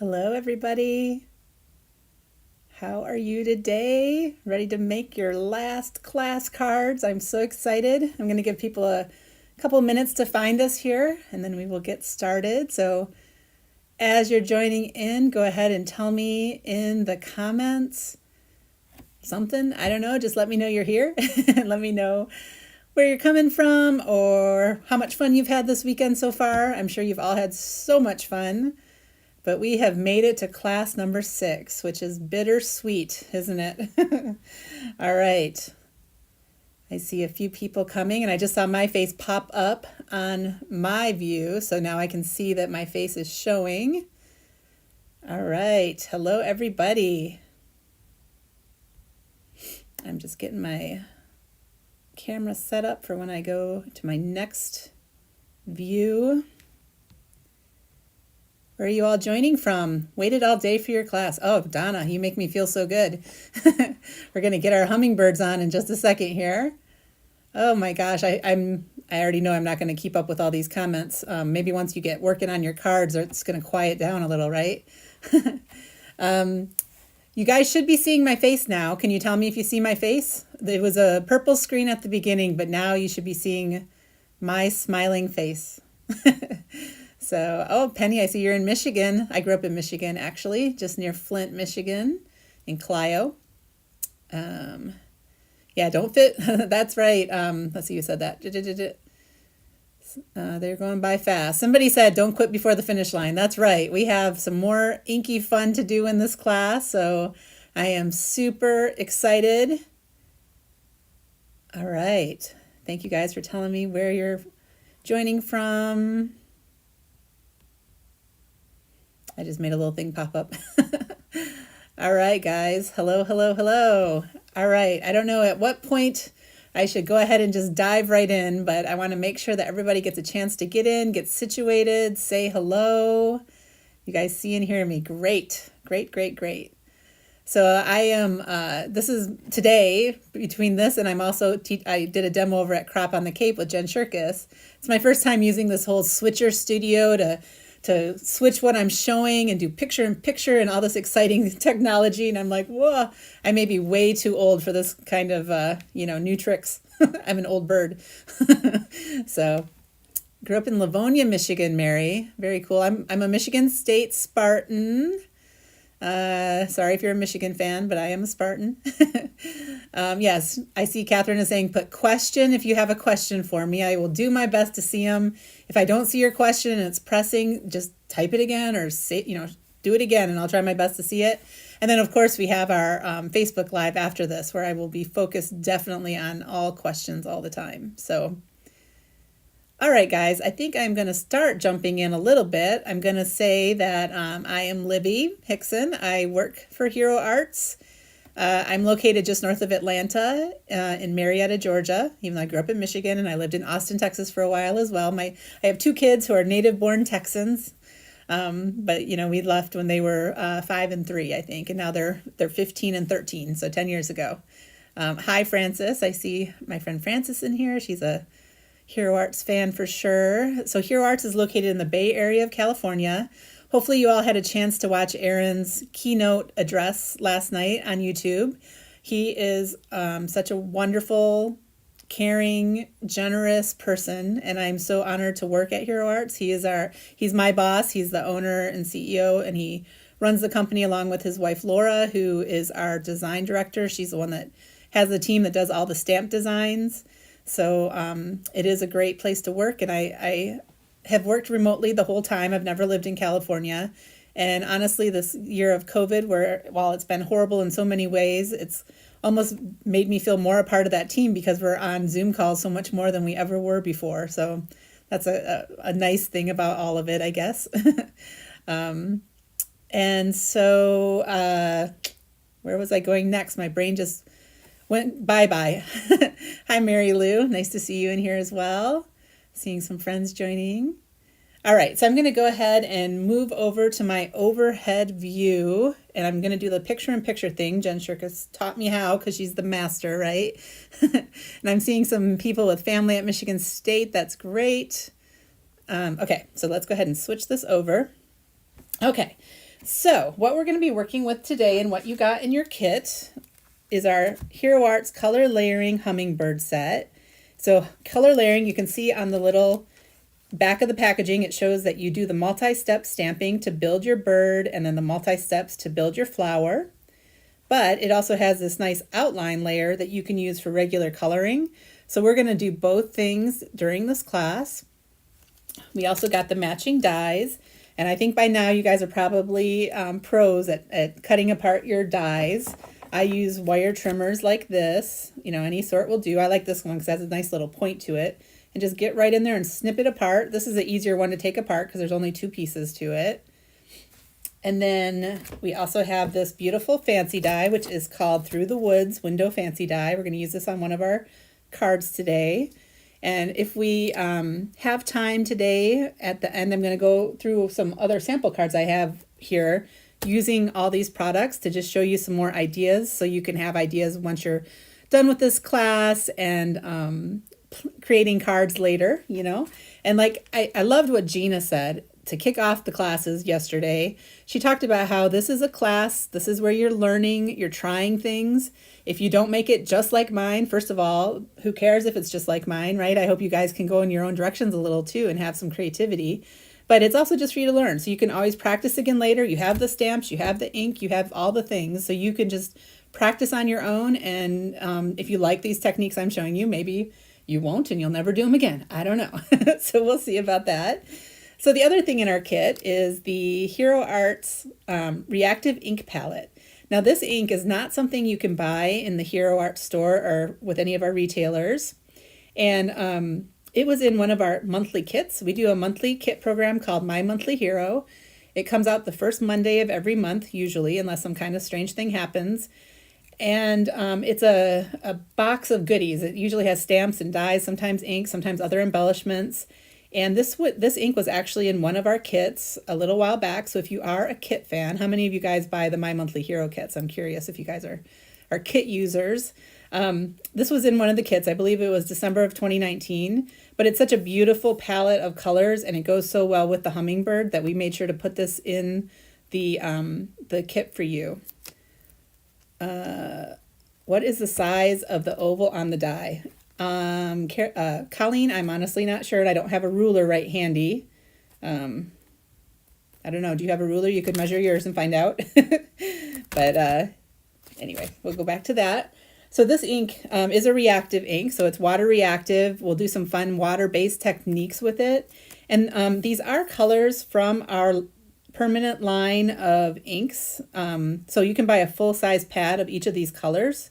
Hello, everybody. How are you today? Ready to make your last class cards? I'm so excited. I'm going to give people a couple minutes to find us here, and then we will get started. So as you're joining in, go ahead and tell me in the comments something. I don't know, just let me know you're here. Let me know where you're coming from or how much fun you've had this weekend so far. I'm sure you've all had so much fun. But we have made it to class number 6, which is bittersweet, isn't it? All right. I see a few people coming, and I just saw my face pop up on my view, so now I can see that my face is showing. All right. Hello, everybody. I'm just getting my camera set up for when I go to my next view. Where are you all joining from? Waited all day for your class. Oh, Donna, you make me feel so good. We're going to get our hummingbirds on in just a second here. Oh my gosh, I already know I'm not going to keep up with all these comments. Maybe once you get working on your cards, it's going to quiet down a little, right? You guys should be seeing my face now. Can you tell me if you see my face? It was a purple screen at the beginning, but now you should be seeing my smiling face. So, oh, Penny, I see you're in Michigan. I grew up in Michigan, actually, just near Flint, Michigan, in Clio. Yeah, don't fit. That's right. Let's see who said that. They're going by fast. Somebody said, don't quit before the finish line. That's right. We have some more inky fun to do in this class, so I am super excited. All right. Thank you guys for telling me where you're joining from. I just made a little thing pop up. All right, guys. Hello, hello, hello. All right. I don't know at what point I should go ahead and just dive right in, but I want to make sure that everybody gets a chance to get in, get situated, say hello. You guys see and hear me. Great, great, great, great. So I am, this is today, between this and I did a demo over at Crop on the Cape with Jen Shirkus. It's my first time using this whole switcher studio to switch what I'm showing and do picture-in-picture and all this exciting technology. And I'm like, whoa, I may be way too old for this kind of, new tricks. I'm an old bird. So grew up in Livonia, Michigan, Mary. Very cool. I'm a Michigan State Spartan. Sorry if you're a Michigan fan, but I am a Spartan. Yes, I see Catherine is saying, put question if you have a question for me. I will do my best to see them. If I don't see your question and it's pressing, just type it again or say, do it again, and I'll try my best to see it. And then, of course, we have our Facebook Live after this, where I will be focused definitely on all questions all the time. So, all right, guys, I think I'm going to start jumping in a little bit. I'm going to say that I am Libby Hickson. I work for Hero Arts. I'm located just north of Atlanta in Marietta, Georgia, even though I grew up in Michigan, and I lived in Austin, Texas for a while as well. I have 2 kids who are native-born Texans, but, we left when they were 5 and 3, I think, and now they're 15 and 13, so 10 years ago. Hi, Francis. I see my friend Francis in here. She's a Hero Arts fan for sure. So Hero Arts is located in the Bay Area of California. Hopefully you all had a chance to watch Aaron's keynote address last night on YouTube. He is such a wonderful, caring, generous person, and I'm so honored to work at Hero Arts. He's my boss. He's the owner and CEO, and he runs the company along with his wife Laura, who is our design director. She's the one that has the team that does all the stamp designs. So it is a great place to work, and I have worked remotely the whole time. I've never lived in California. And honestly, this year of COVID, while it's been horrible in so many ways, it's almost made me feel more a part of that team because we're on Zoom calls so much more than we ever were before. So that's a nice thing about all of it, I guess. And so where was I going next? My brain just went bye-bye. Hi, Mary Lou. Nice to see you in here as well. Seeing some friends joining. All right, so I'm going to go ahead and move over to my overhead view, and I'm going to do the picture-in-picture thing. Jen Shirkus taught me how because she's the master, right? And I'm seeing some people with family at Michigan State. That's great. Okay, so let's go ahead and switch this over. Okay, So what we're going to be working with today and what you got in your kit is our Hero Arts Color Layering Hummingbird set. So color layering, you can see on the little back of the packaging, it shows that you do the multi-step stamping to build your bird and then the multi-steps to build your flower. But it also has this nice outline layer that you can use for regular coloring. So we're going to do both things during this class. We also got the matching dies. And I think by now you guys are probably pros at cutting apart your dies. I use wire trimmers like this. You know, any sort will do. I like this one because it has a nice little point to it. And just get right in there and snip it apart. This is an easier one to take apart because there's only 2 pieces to it. And then we also have this beautiful fancy die, which is called Through the Woods Window Fancy Die. We're going to use this on one of our cards today. And if we have time today, at the end, I'm going to go through some other sample cards I have here using all these products to just show you some more ideas so you can have ideas once you're done with this class and creating cards later, you know. And like I loved what Gina said to kick off the classes yesterday. She talked about how this is a class, this is where you're learning, you're trying things. If you don't make it just like mine, first of all, who cares if it's just like mine, right? I hope you guys can go in your own directions a little too and have some creativity. But it's also just for you to learn. So you can always practice again later. You have the stamps, you have the ink, you have all the things. So you can just practice on your own. And if you like these techniques I'm showing you, maybe you won't and you'll never do them again. I don't know. So we'll see about that. So the other thing in our kit is the Hero Arts Reactive Ink Palette. Now this ink is not something you can buy in the Hero Arts store or with any of our retailers. And it was in one of our monthly kits. We do a monthly kit program called My Monthly Hero. It comes out the first Monday of every month, usually, unless some kind of strange thing happens. And it's a box of goodies. It usually has stamps and dies, sometimes ink, sometimes other embellishments. And this ink was actually in one of our kits a little while back. So if you are a kit fan, how many of you guys buy the My Monthly Hero kits? I'm curious if you guys are kit users. This was in one of the kits. I believe it was December of 2019. But it's such a beautiful palette of colors, and it goes so well with the hummingbird that we made sure to put this in the kit for you. What is the size of the oval on the die? Colleen, I'm honestly not sure, and I don't have a ruler right handy. I don't know. Do you have a ruler? You could measure yours and find out. But anyway, we'll go back to that. So this ink is a reactive ink, so it's water reactive. We'll do some fun water-based techniques with it. And these are colors from our permanent line of inks. So you can buy a full-size pad of each of these colors,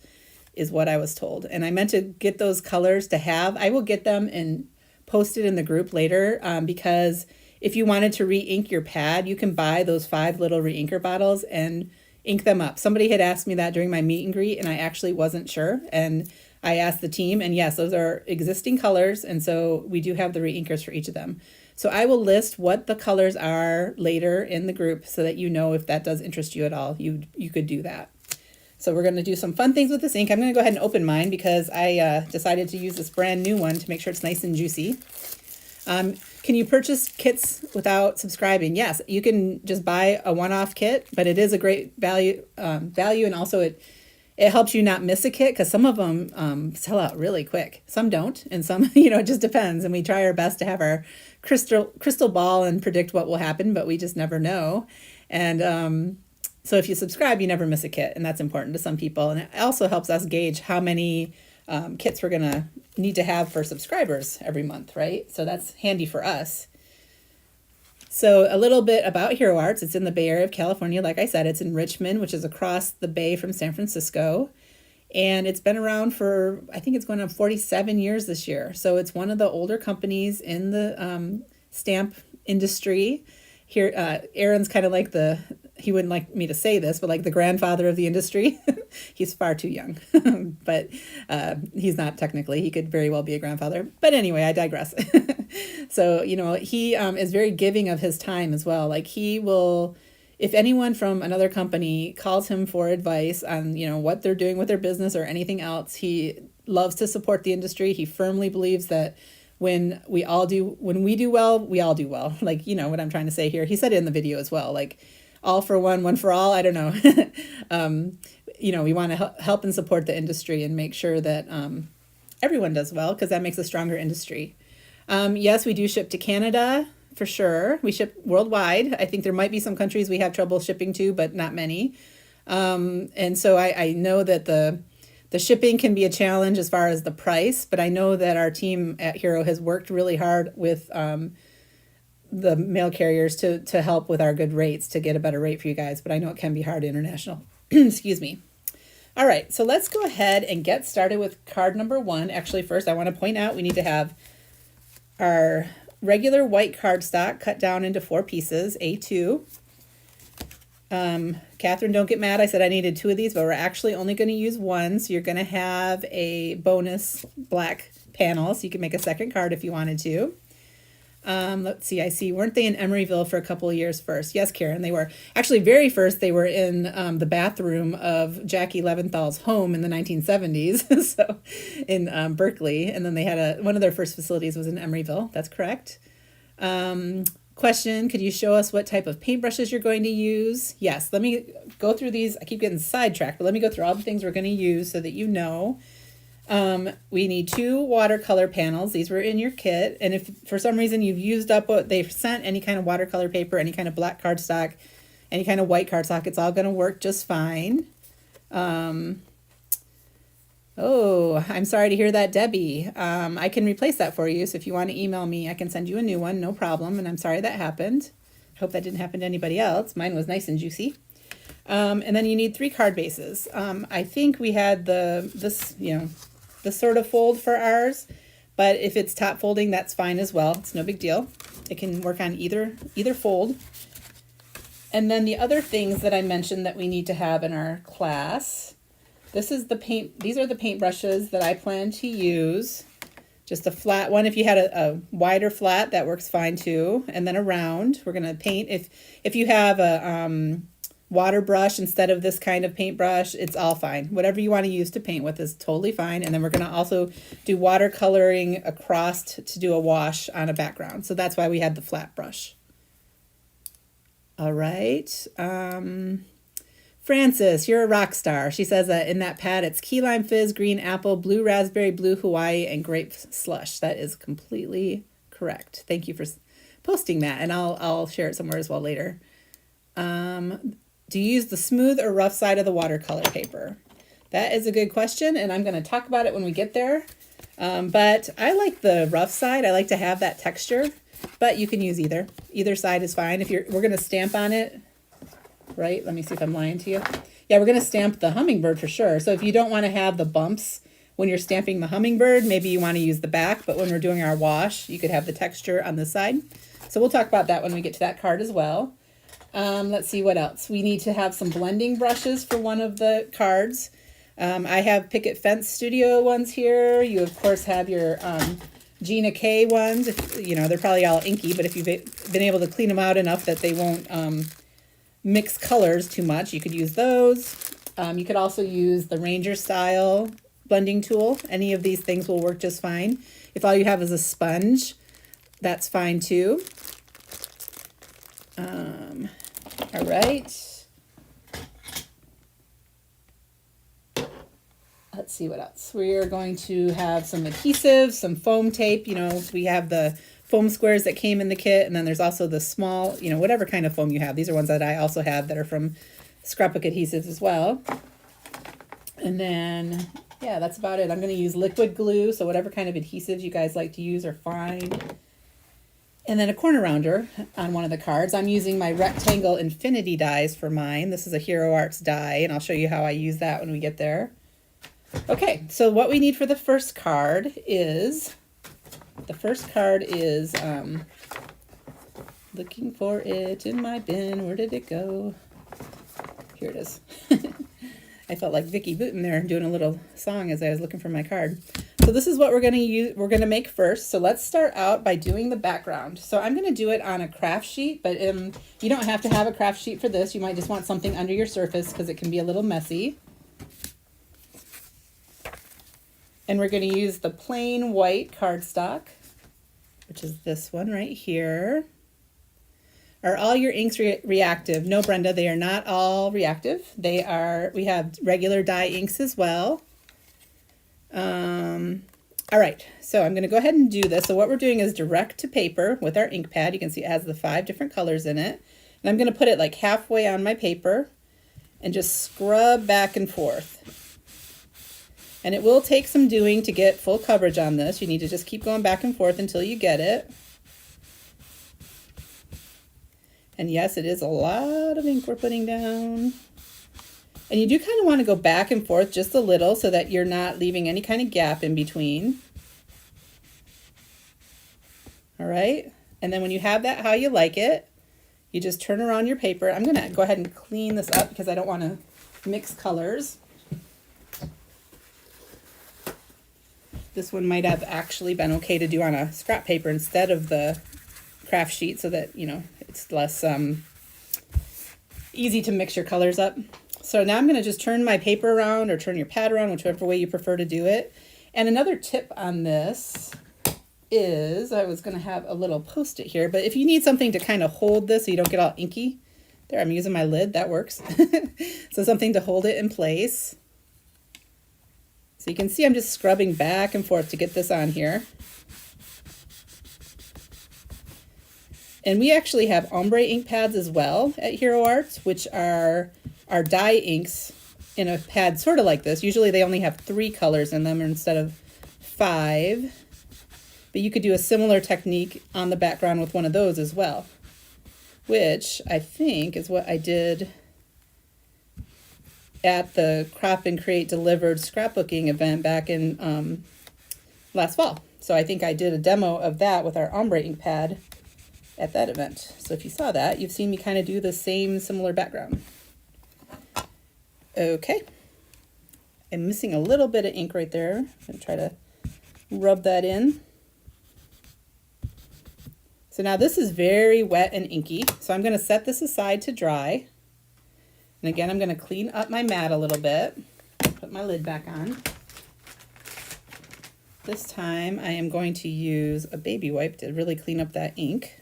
is what I was told. And I meant to get those colors to have. I will get them and post it in the group later because if you wanted to re-ink your pad, you can buy those 5 little re-inker bottles and ink them up. Somebody had asked me that during my meet and greet, and I actually wasn't sure. And I asked the team, and yes, those are existing colors. And so we do have the re-inkers for each of them. So I will list what the colors are later in the group so that you know if that does interest you at all. You could do that. So we're going to do some fun things with this ink. I'm going to go ahead and open mine because I decided to use this brand new one to make sure it's nice and juicy. Can you purchase kits without subscribing? Yes, you can just buy a one-off kit, but it is a great value, and also it helps you not miss a kit because some of them sell out really quick. Some don't, and some, it just depends. And we try our best to have our crystal ball and predict what will happen, but we just never know. And so if you subscribe, you never miss a kit, and that's important to some people. And it also helps us gauge how many kits we're going to need to have for subscribers every month, right? So that's handy for us. So a little bit about Hero Arts. It's in the Bay Area of California. Like I said, it's in Richmond, which is across the bay from San Francisco. And it's been around for, I think it's going on 47 years this year. So it's one of the older companies in the stamp industry. Here, Aaron's kind of like he wouldn't like me to say this, but like the grandfather of the industry. He's far too young, but he's not technically. He could very well be a grandfather. But anyway, I digress. So, he is very giving of his time as well. Like he will, if anyone from another company calls him for advice on, what they're doing with their business or anything else, he loves to support the industry. He firmly believes that when we do well, we all do well. Like, what I'm trying to say here. He said it in the video as well. Like, all for one, one for all. I don't know. You know, we want to help and support the industry and make sure that everyone does well, because that makes a stronger industry. Yes, we do ship to Canada for sure. We ship worldwide. I think there might be some countries we have trouble shipping to, but not many. And so I know that the shipping can be a challenge as far as the price, but I know that our team at Hero has worked really hard with the mail carriers to help with our good rates, to get a better rate for you guys. But I know it can be hard international. Excuse me. All right, so let's go ahead and get started with card number 1. Actually, first I want to point out we need to have our regular white cardstock cut down into 4 pieces, A2. Catherine, don't get mad. I said I needed 2 of these, but we're actually only going to use 1. So you're going to have a bonus black panel, so you can make a second card if you wanted to. Let's see, I see, weren't they in Emeryville for a couple of years first? Yes, Karen, they were. Actually, very first, they were in the bathroom of Jackie Leventhal's home in the 1970s, so in Berkeley. And then they had one of their first facilities was in Emeryville. That's correct. Question, could you show us what type of paintbrushes you're going to use? Yes, let me go through these. I keep getting sidetracked, but let me go through all the things we're going to use so that you know. We need 2 watercolor panels. These were in your kit. And if for some reason you've used up what they've sent, any kind of watercolor paper, any kind of black cardstock, any kind of white cardstock, it's all going to work just fine. Oh, I'm sorry to hear that, Debbie. I can replace that for you. So if you want to email me, I can send you a new one. No problem. And I'm sorry that happened. I hope that didn't happen to anybody else. Mine was nice and juicy. And then you need 3 card bases. I think we had this sort of fold for ours, but if it's top folding, that's fine as well. It's no big deal. It can work on either fold. And then the other things that I mentioned that we need to have in our class, these are the paint brushes that I plan to use. Just a flat one. If you had a wider flat, that works fine too. And then a round. We're going to paint. If you have a water brush instead of this kind of paintbrush, it's all fine. Whatever you want to use to paint with is totally fine. And then we're going to also do watercoloring across to do a wash on a background. So that's why we had the flat brush. All right. Frances, you're a rock star. She says in that pad, it's key lime fizz, green apple, blue raspberry, blue Hawaii, and grape slush. That is completely correct. Thank you for posting that, and I'll share it somewhere as well later. Do you use the smooth or rough side of the watercolor paper? That is a good question, and I'm going to talk about it when we get there. But I like the rough side. I like to have that texture, but you can use either. Either side is fine. We're going to stamp on it, right? Let me see if I'm lying to you. Yeah, we're going to stamp the hummingbird for sure. So if you don't want to have the bumps when you're stamping the hummingbird, maybe you want to use the back, but when we're doing our wash, you could have the texture on this side. So we'll talk about that when we get to that card as well. Let's see what else. We need to have some blending brushes for one of the cards. I have Picket Fence Studio ones here. You, of course, have your Gina K ones. They're probably all inky, but if you've been able to clean them out enough that they won't mix colors too much, you could use those. You could also use the Ranger style blending tool. Any of these things will work just fine. If all you have is a sponge, that's fine too. All right. Let's see what else. We are going to have some adhesive, some foam tape. We have the foam squares that came in the kit, and then there's also the small, whatever kind of foam you have. These are ones that I also have that are from Scrapbook Adhesives as well. And then, yeah, that's about it. I'm going to use liquid glue, so whatever kind of adhesives you guys like to use are fine. And then a corner rounder on one of the cards. I'm using my rectangle infinity dies for mine. This is a Hero Arts die, and I'll show you how I use that when we get there. Okay, so what we need for the first card is, looking for it in my bin. Where did it go? Here it is. I felt like Vicki Booten there doing a little song as I was looking for my card. So this is what we're going to use. We're going to make first. So let's start out by doing the background. So I'm going to do it on a craft sheet, but you don't have to have a craft sheet for this. You might just want something under your surface because it can be a little messy. And we're going to use the plain white cardstock, which is this one right here. Are all your inks reactive? No, Brenda, they are not all reactive. We have regular dye inks as well. All right, so I'm going to go ahead and do this. So what we're doing is direct to paper with our ink pad. You can see it has the 5 different colors in it. And I'm going to put it like halfway on my paper and just scrub back and forth. And it will take some doing to get full coverage on this. You need to just keep going back and forth until you get it. And yes, it is a lot of ink we're putting down. And you do kind of want to go back and forth just a little so that you're not leaving any kind of gap in between. All right. And then when you have that how you like it, you just turn around your paper. I'm going to go ahead and clean this up because I don't want to mix colors. This one might have actually been okay to do on a scrap paper instead of the craft sheet so that, you know, it's less easy to mix your colors up. So now I'm going to just turn my paper around or turn your pad around, whichever way you prefer to do it. And another tip on this is, I was going to have a little post-it here, but if you need something to kind of hold this so you don't get all inky, there, I'm using my lid, that works. So something to hold it in place. So you can see I'm just scrubbing back and forth to get this on here. And we actually have ombre ink pads as well at Hero Arts, which are our dye inks in a pad sort of like this. Usually they only have 3 colors in them instead of 5. But you could do a similar technique on the background with one of those as well, which I think is what I did at the Crop and Create Delivered scrapbooking event back in last fall. So I think I did a demo of that with our ombre ink pad at that event. So if you saw that, you've seen me kind of do the same similar background. Okay, I'm missing a little bit of ink right there. I'm going to try to rub that in. So now this is very wet and inky, so I'm going to set this aside to dry. And again, I'm going to clean up my mat a little bit, put my lid back on. This time I am going to use a baby wipe to really clean up that ink.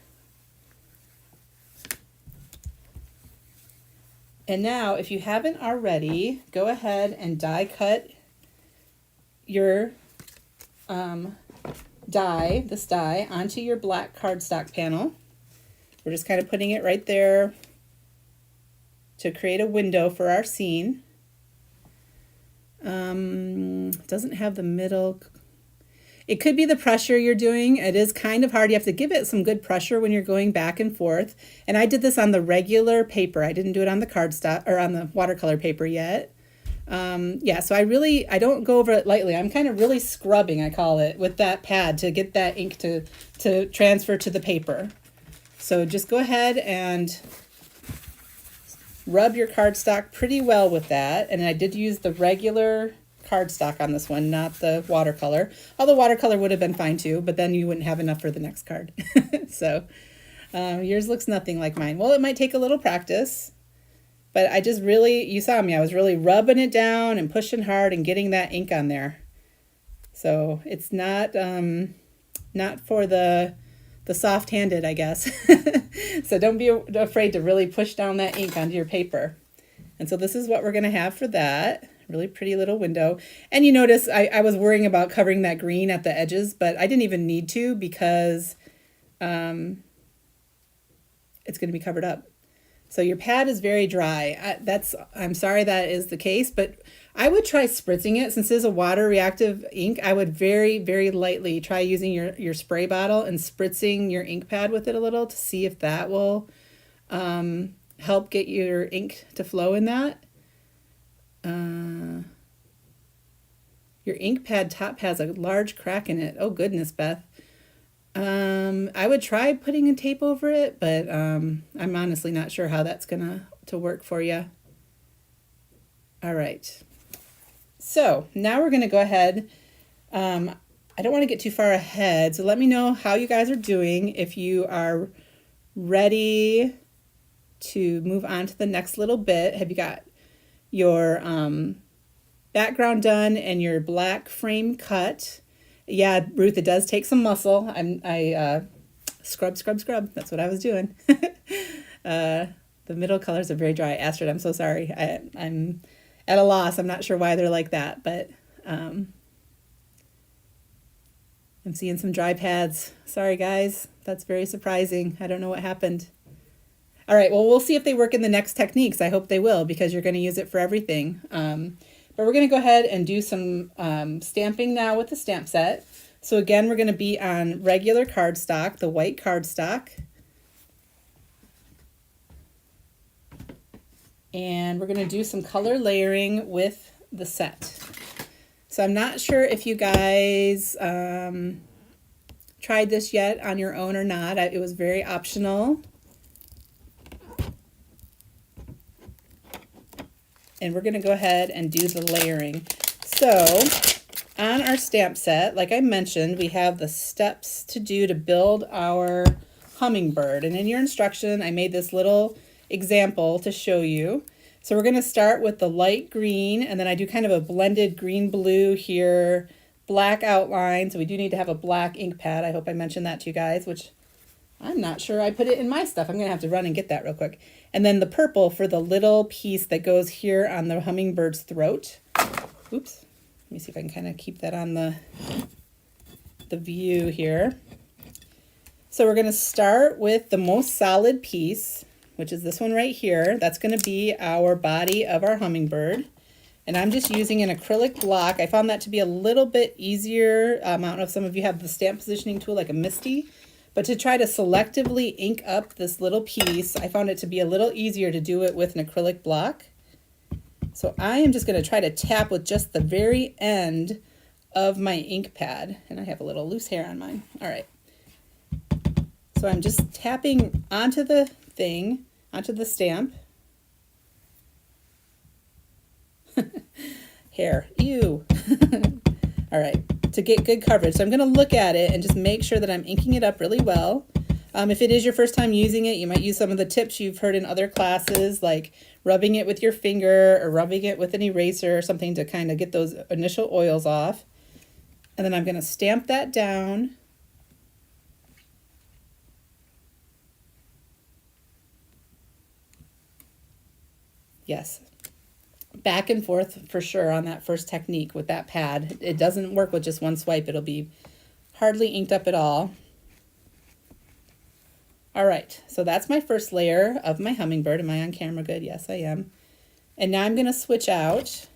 And now, if you haven't already, go ahead and die cut your this die onto your black cardstock panel. We're just kind of putting it right there to create a window for our scene. Doesn't have the middle. It could be the pressure you're doing. It is kind of hard. You have to give it some good pressure when you're going back and forth. And I did this on the regular paper. I didn't do it on the cardstock or on the watercolor paper yet. Yeah, so I don't go over it lightly. I'm kind of really scrubbing, I call it, with that pad to get that ink to transfer to the paper. So just go ahead and rub your cardstock pretty well with that. And I did use the regular cardstock on this one, not the watercolor. Although watercolor would have been fine too, but then you wouldn't have enough for the next card. So yours looks nothing like mine. Well, it might take a little practice, but I just really, you saw me, I was really rubbing it down and pushing hard and getting that ink on there. So it's not for the soft-handed, I guess. So don't be afraid to really push down that ink onto your paper. And so this is what we're going to have for that. Really pretty little window. And you notice I was worrying about covering that green at the edges, but I didn't even need to because it's going to be covered up. So your pad is very dry. I'm sorry that is the case, but I would try spritzing it. Since it's a water reactive ink, I would very, very lightly try using your spray bottle and spritzing your ink pad with it a little to see if that will help get your ink to flow in that. Your ink pad top has a large crack in it. Oh goodness, Beth. I would try putting a tape over it, but I'm honestly not sure how that's gonna work for you. All right. So now we're gonna go ahead. I don't want to get too far ahead, so let me know how you guys are doing. If you are ready to move on to the next little bit, have you got your background done and your black frame cut? Yeah, Ruth, it does take some muscle. I scrub. That's what I was doing. The middle colors are very dry. Astrid, I'm so sorry. I'm at a loss. I'm not sure why they're like that, but I'm seeing some dry pads. Sorry, guys. That's very surprising. I don't know what happened. All right, well, we'll see if they work in the next techniques. I hope they will, because you're going to use it for everything. But we're going to go ahead and do some stamping now with the stamp set. So again, we're going to be on regular cardstock, the white cardstock. And we're going to do some color layering with the set. So I'm not sure if you guys tried this yet on your own or not. It was very optional. And we're going to go ahead and do the layering. So on our stamp set, like I mentioned, we have the steps to do to build our hummingbird. And in your instruction, I made this little example to show you. So we're going to start with the light green, and then I do kind of a blended green-blue here, black outline. So we do need to have a black ink pad. I hope I mentioned that to you guys, which I'm not sure I put it in my stuff. I'm going to have to run and get that real quick. And then the purple for the little piece that goes here on the hummingbird's throat. Oops. Let me see if I can kind of keep that on the view here. So we're going to start with the most solid piece, which is this one right here. That's going to be our body of our hummingbird. And I'm just using an acrylic block. I found that to be a little bit easier. I don't know if some of you have the stamp positioning tool like a Misty. But to try to selectively ink up this little piece, I found it to be a little easier to do it with an acrylic block. So I am just going to try to tap with just the very end of my ink pad. And I have a little loose hair on mine. All right. So I'm just tapping onto the thing, onto the stamp. Hair. Ew. All right. To get good coverage. So I'm going to look at it and just make sure that I'm inking it up really well. If it is your first time using it, you might use some of the tips you've heard in other classes, like rubbing it with your finger or rubbing it with an eraser or something to kind of get those initial oils off. And then I'm going to stamp that down. Yes. Back and forth for sure on that first technique with that pad. It doesn't work with just one swipe. It'll be hardly inked up at all. All right, so that's my first layer of my hummingbird. Am I on camera good? Yes, I am. And now I'm going to switch out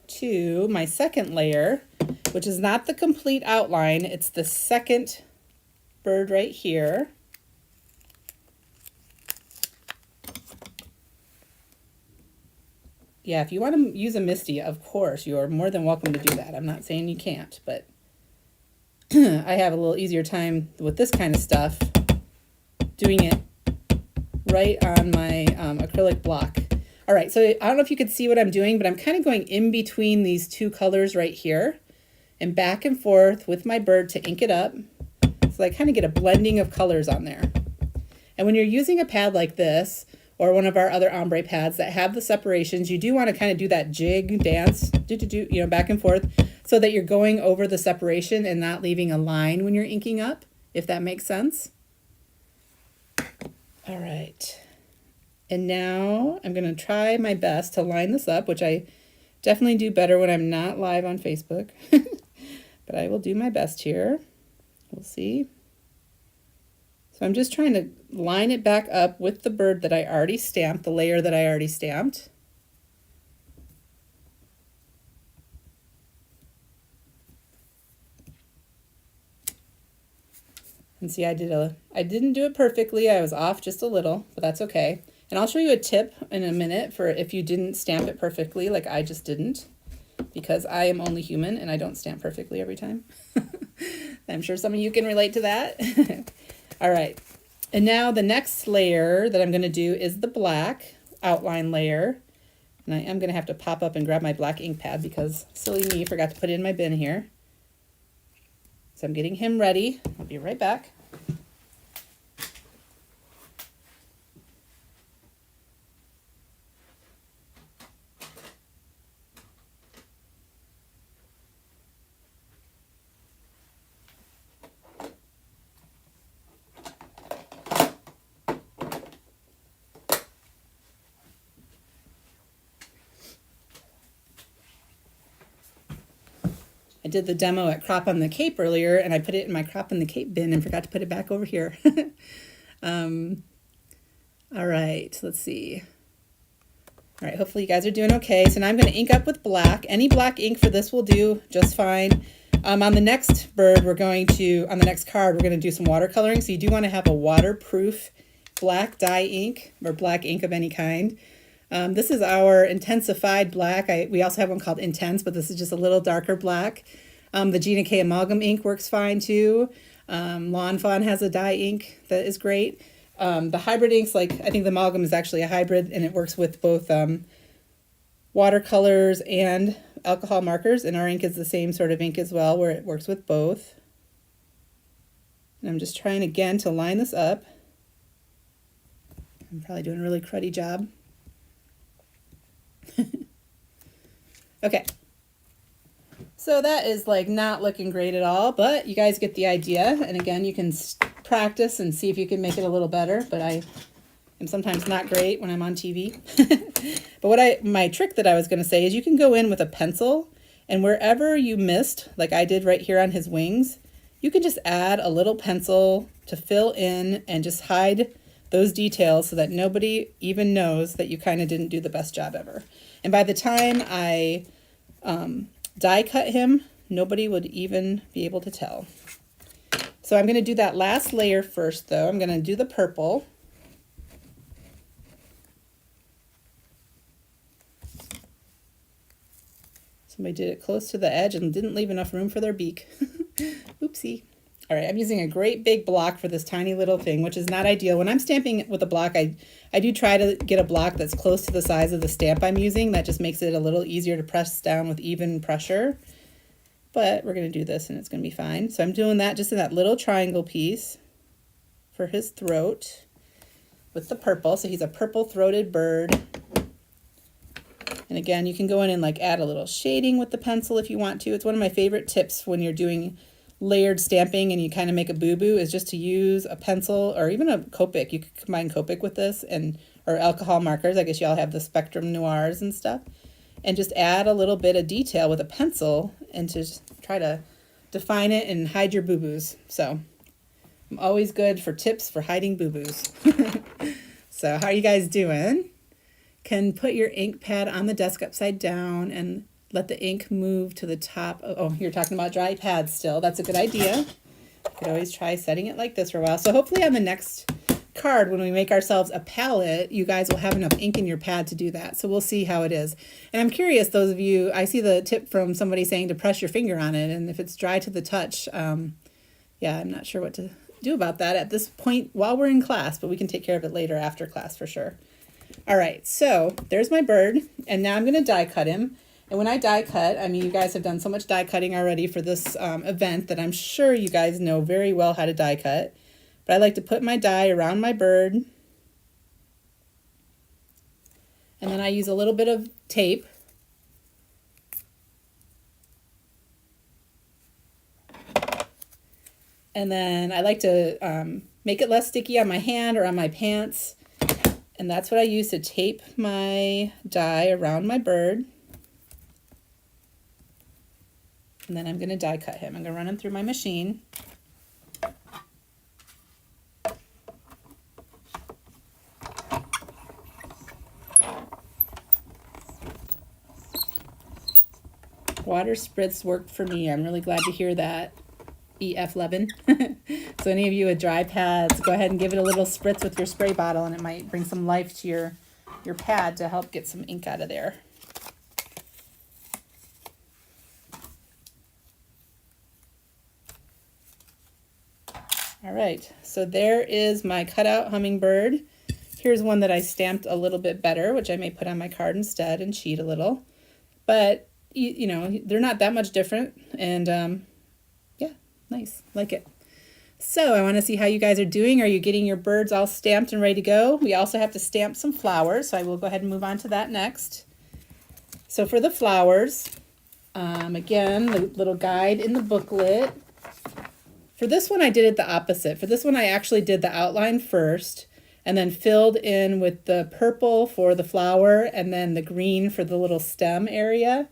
to my second layer, which is not the complete outline. It's the second bird right here. Yeah, if you want to use a Misty, of course, you are more than welcome to do that. I'm not saying you can't, but I have a little easier time with this kind of stuff doing it right on my acrylic block. All right, so I don't know if you could see what I'm doing, but I'm kind of going in between these two colors right here and back and forth with my bird to ink it up. So I kind of get a blending of colors on there. And when you're using a pad like this, or one of our other ombre pads that have the separations, you do want to kind of do that jig dance, you know, back and forth, so that you're going over the separation and not leaving a line when you're inking up, if that makes sense. All right. And now I'm going to try my best to line this up, which I definitely do better when I'm not live on Facebook. But I will do my best here. We'll see. So I'm just trying to line it back up with the bird that I already stamped, the layer that I already stamped. And see, I didn't do it perfectly. I was off just a little, but that's okay. And I'll show you a tip in a minute for if you didn't stamp it perfectly, like I just didn't, because I am only human and I don't stamp perfectly every time. I'm sure some of you can relate to that. All right, and now the next layer that I'm going to do is the black outline layer. And I am going to have to pop up and grab my black ink pad because silly me, forgot to put it in my bin here. So I'm getting him ready. I'll be right back. did the demo at Crop on the Cape earlier, and I put it in my Crop on the Cape bin and forgot to put it back over here. All right, let's see. All right, hopefully you guys are doing okay. So now I'm going to ink up with black. Any black ink for this will do just fine. On the next bird, on the next card, we're going to do some watercoloring. So you do want to have a waterproof black dye ink or black ink of any kind. This is our intensified black. We also have one called Intense, but this is just a little darker black. The Gina K Amalgam ink works fine too. Lawn Fawn has a dye ink that is great. The hybrid inks, I think the Amalgam is actually a hybrid, and it works with both watercolors and alcohol markers, and our ink is the same sort of ink as well, where it works with both. And I'm just trying again to line this up. I'm probably doing a really cruddy job. Okay, so that is not looking great at all, but you guys get the idea. And again, you can practice and see if you can make it a little better, but I am sometimes not great when I'm on TV. But my trick that I was going to say is you can go in with a pencil, and wherever you missed, like I did right here on his wings, you can just add a little pencil to fill in and just hide those details so that nobody even knows that you kind of didn't do the best job ever. And by the time I die cut him, nobody would even be able to tell. So I'm going to do that last layer first, though. I'm going to do the purple. Somebody did it close to the edge and didn't leave enough room for their beak. Oopsie. All right, I'm using a great big block for this tiny little thing, which is not ideal. When I'm stamping with a block, I do try to get a block that's close to the size of the stamp I'm using. That just makes it a little easier to press down with even pressure. But we're going to do this and it's going to be fine. So I'm doing that just in that little triangle piece for his throat with the purple. So he's a purple-throated bird. And again, you can go in and add a little shading with the pencil if you want to. It's one of my favorite tips when you're doing layered stamping and you kind of make a boo-boo, is just to use a pencil or even a Copic. You could combine Copic with this, or alcohol markers. I guess y'all have the Spectrum Noirs and stuff. And just add a little bit of detail with a pencil and to just try to define it and hide your boo-boos. So I'm always good for tips for hiding boo-boos. So how are you guys doing? Can put your ink pad on the desk upside down and let the ink move to the top. Oh, you're talking about dry pads still. That's a good idea. You could always try setting it like this for a while. So hopefully on the next card, when we make ourselves a palette, you guys will have enough ink in your pad to do that. So we'll see how it is. And I'm curious, those of you, I see the tip from somebody saying to press your finger on it, and if it's dry to the touch, yeah, I'm not sure what to do about that at this point while we're in class, but we can take care of it later after class for sure. All right, so there's my bird, and now I'm going to die cut him. And when I die cut, I mean, you guys have done so much die cutting already for this event that I'm sure you guys know very well how to die cut. But I like to put my die around my bird. And then I use a little bit of tape. And then I like to make it less sticky on my hand or on my pants. And that's what I use to tape my die around my bird. And then I'm going to die cut him. I'm going to run him through my machine. Water spritz worked for me. I'm really glad to hear that, EF Levin. So any of you with dry pads, go ahead and give it a little spritz with your spray bottle, and it might bring some life to your pad to help get some ink out of there. All right, so there is my cutout hummingbird. Here's one that I stamped a little bit better, which I may put on my card instead and cheat a little. But, you know, they're not that much different. And, yeah, nice. Like it. So I want to see how you guys are doing. Are you getting your birds all stamped and ready to go? We also have to stamp some flowers, so I will go ahead and move on to that next. So for the flowers, again, the little guide in the booklet. For this one, I did it the opposite. For this one, I actually did the outline first and then filled in with the purple for the flower and then the green for the little stem area.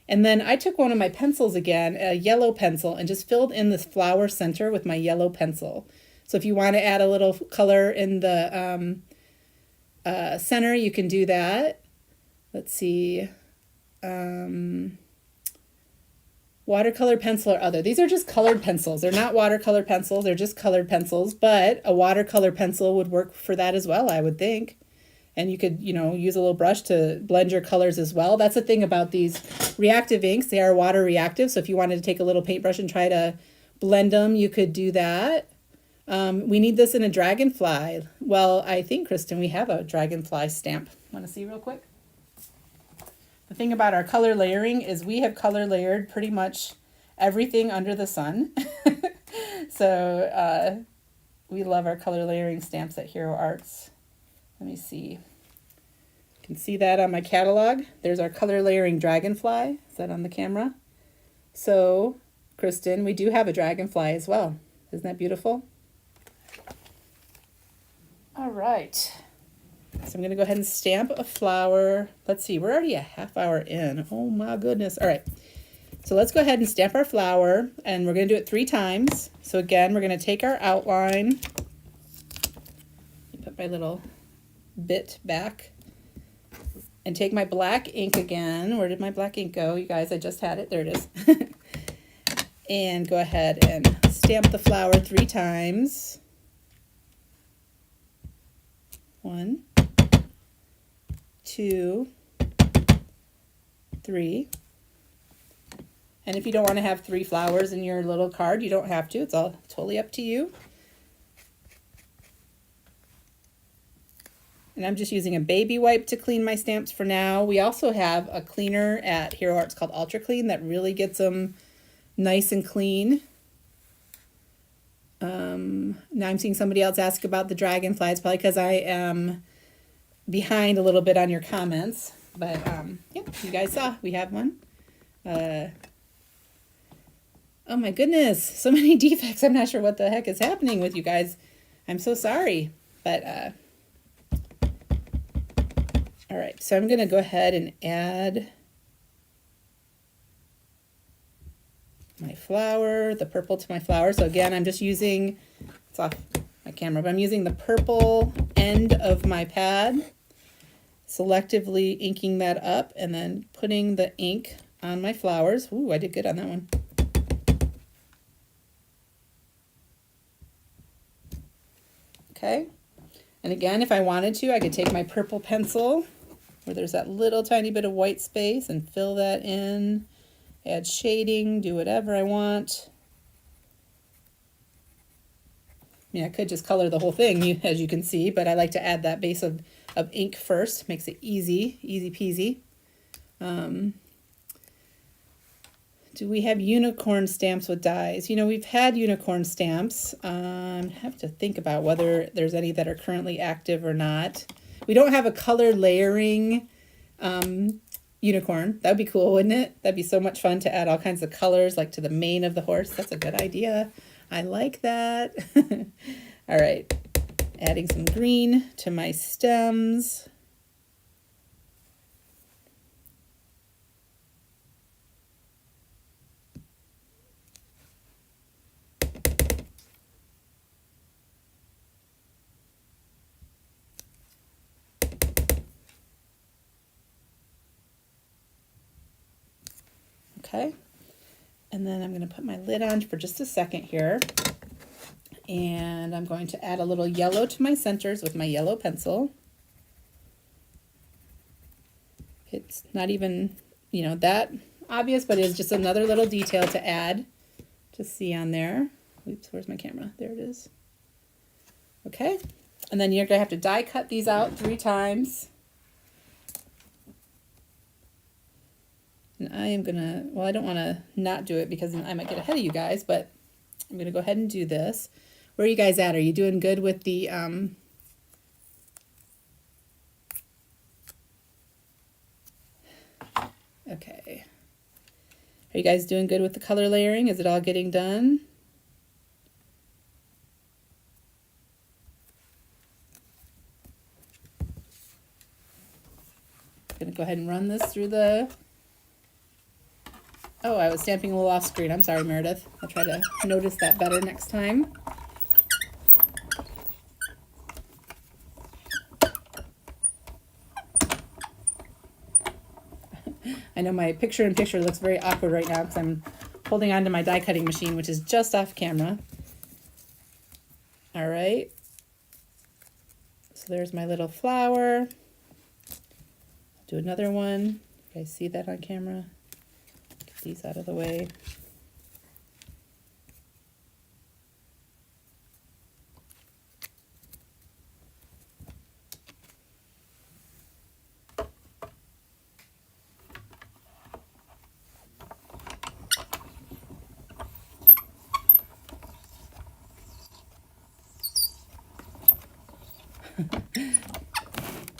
And then I took one of my pencils again, a yellow pencil, and just filled in the flower center with my yellow pencil. So if you want to add a little color in the center, you can do that. Let's see. Watercolor pencil or other. These are just colored pencils. They're not watercolor pencils. They're just colored pencils, but a watercolor pencil would work for that as well, I would think. And you could, use a little brush to blend your colors as well. That's the thing about these reactive inks. They are water reactive. So if you wanted to take a little paintbrush and try to blend them, you could do that. We need this in a dragonfly. Well, I think, Kristen, we have a dragonfly stamp. Want to see real quick? The thing about our color layering is we have color layered pretty much everything under the sun. So we love our color layering stamps at Hero Arts. Let me see. You can see that on my catalog. There's our color layering dragonfly. Is that on the camera? So, Kristen, we do have a dragonfly as well. Isn't that beautiful? All right. So I'm going to go ahead and stamp a flower. Let's see, we're already a half hour in. Oh my goodness. All right. So let's go ahead and stamp our flower, and we're going to do it 3 times. So again, we're going to take our outline. Put my little bit back and take my black ink again. Where did my black ink go? You guys, I just had it. There it is. And go ahead and stamp the flower 3 times. 1, 2, 3. And if you don't want to have 3 flowers in your little card, you don't have to. It's all totally up to you. And I'm just using a baby wipe to clean my stamps for now. We also have a cleaner at Hero Arts called Ultra Clean that really gets them nice and clean. Now I'm seeing somebody else ask about the dragonflies, probably because I am behind a little bit on your comments. But yep, you guys saw we have one. Oh my goodness, so many defects. I'm not sure what the heck is happening with you guys. I'm so sorry. But all right, so I'm going to go ahead and add my flower, the purple to my flower. So again, I'm just using, it's off my camera, but I'm using the purple end of my pad, selectively inking that up and then putting the ink on my flowers. Ooh, I did good on that one. Okay. And again, if I wanted to, I could take my purple pencil where there's that little tiny bit of white space and fill that in, add shading, do whatever I want. I mean, I could just color the whole thing, as you can see, but I like to add that base of ink first. Makes it easy peasy. Do we have unicorn stamps with dies? You know, we've had unicorn stamps. I have to think about whether there's any that are currently active or not. We don't have a color layering unicorn. That would be cool, wouldn't it? That'd be so much fun to add all kinds of colors, like to the mane of the horse. That's a good idea. I like that. All right, adding some green to my stems. Okay, and then I'm going to put my lid on for just a second here, and I'm going to add a little yellow to my centers with my yellow pencil. It's not even, that obvious, but it's just another little detail to add, to see on there. Oops, where's my camera? There it is. Okay, and then you're going to have to die cut these out 3 times. And I am going to, well, I don't want to not do it because I might get ahead of you guys, but I'm going to go ahead and do this. Where are you guys at? Are you doing good with the, okay. Are you guys doing good with the color layering? Is it all getting done? I'm going to go ahead and run this through the Oh, I was stamping a little off screen. I'm sorry, Meredith. I'll try to notice that better next time. I know my picture-in-picture looks very awkward right now because I'm holding on to my die cutting machine, which is just off camera. All right. So there's my little flower. I'll do another one. You guys see that on camera? Get these out of the way.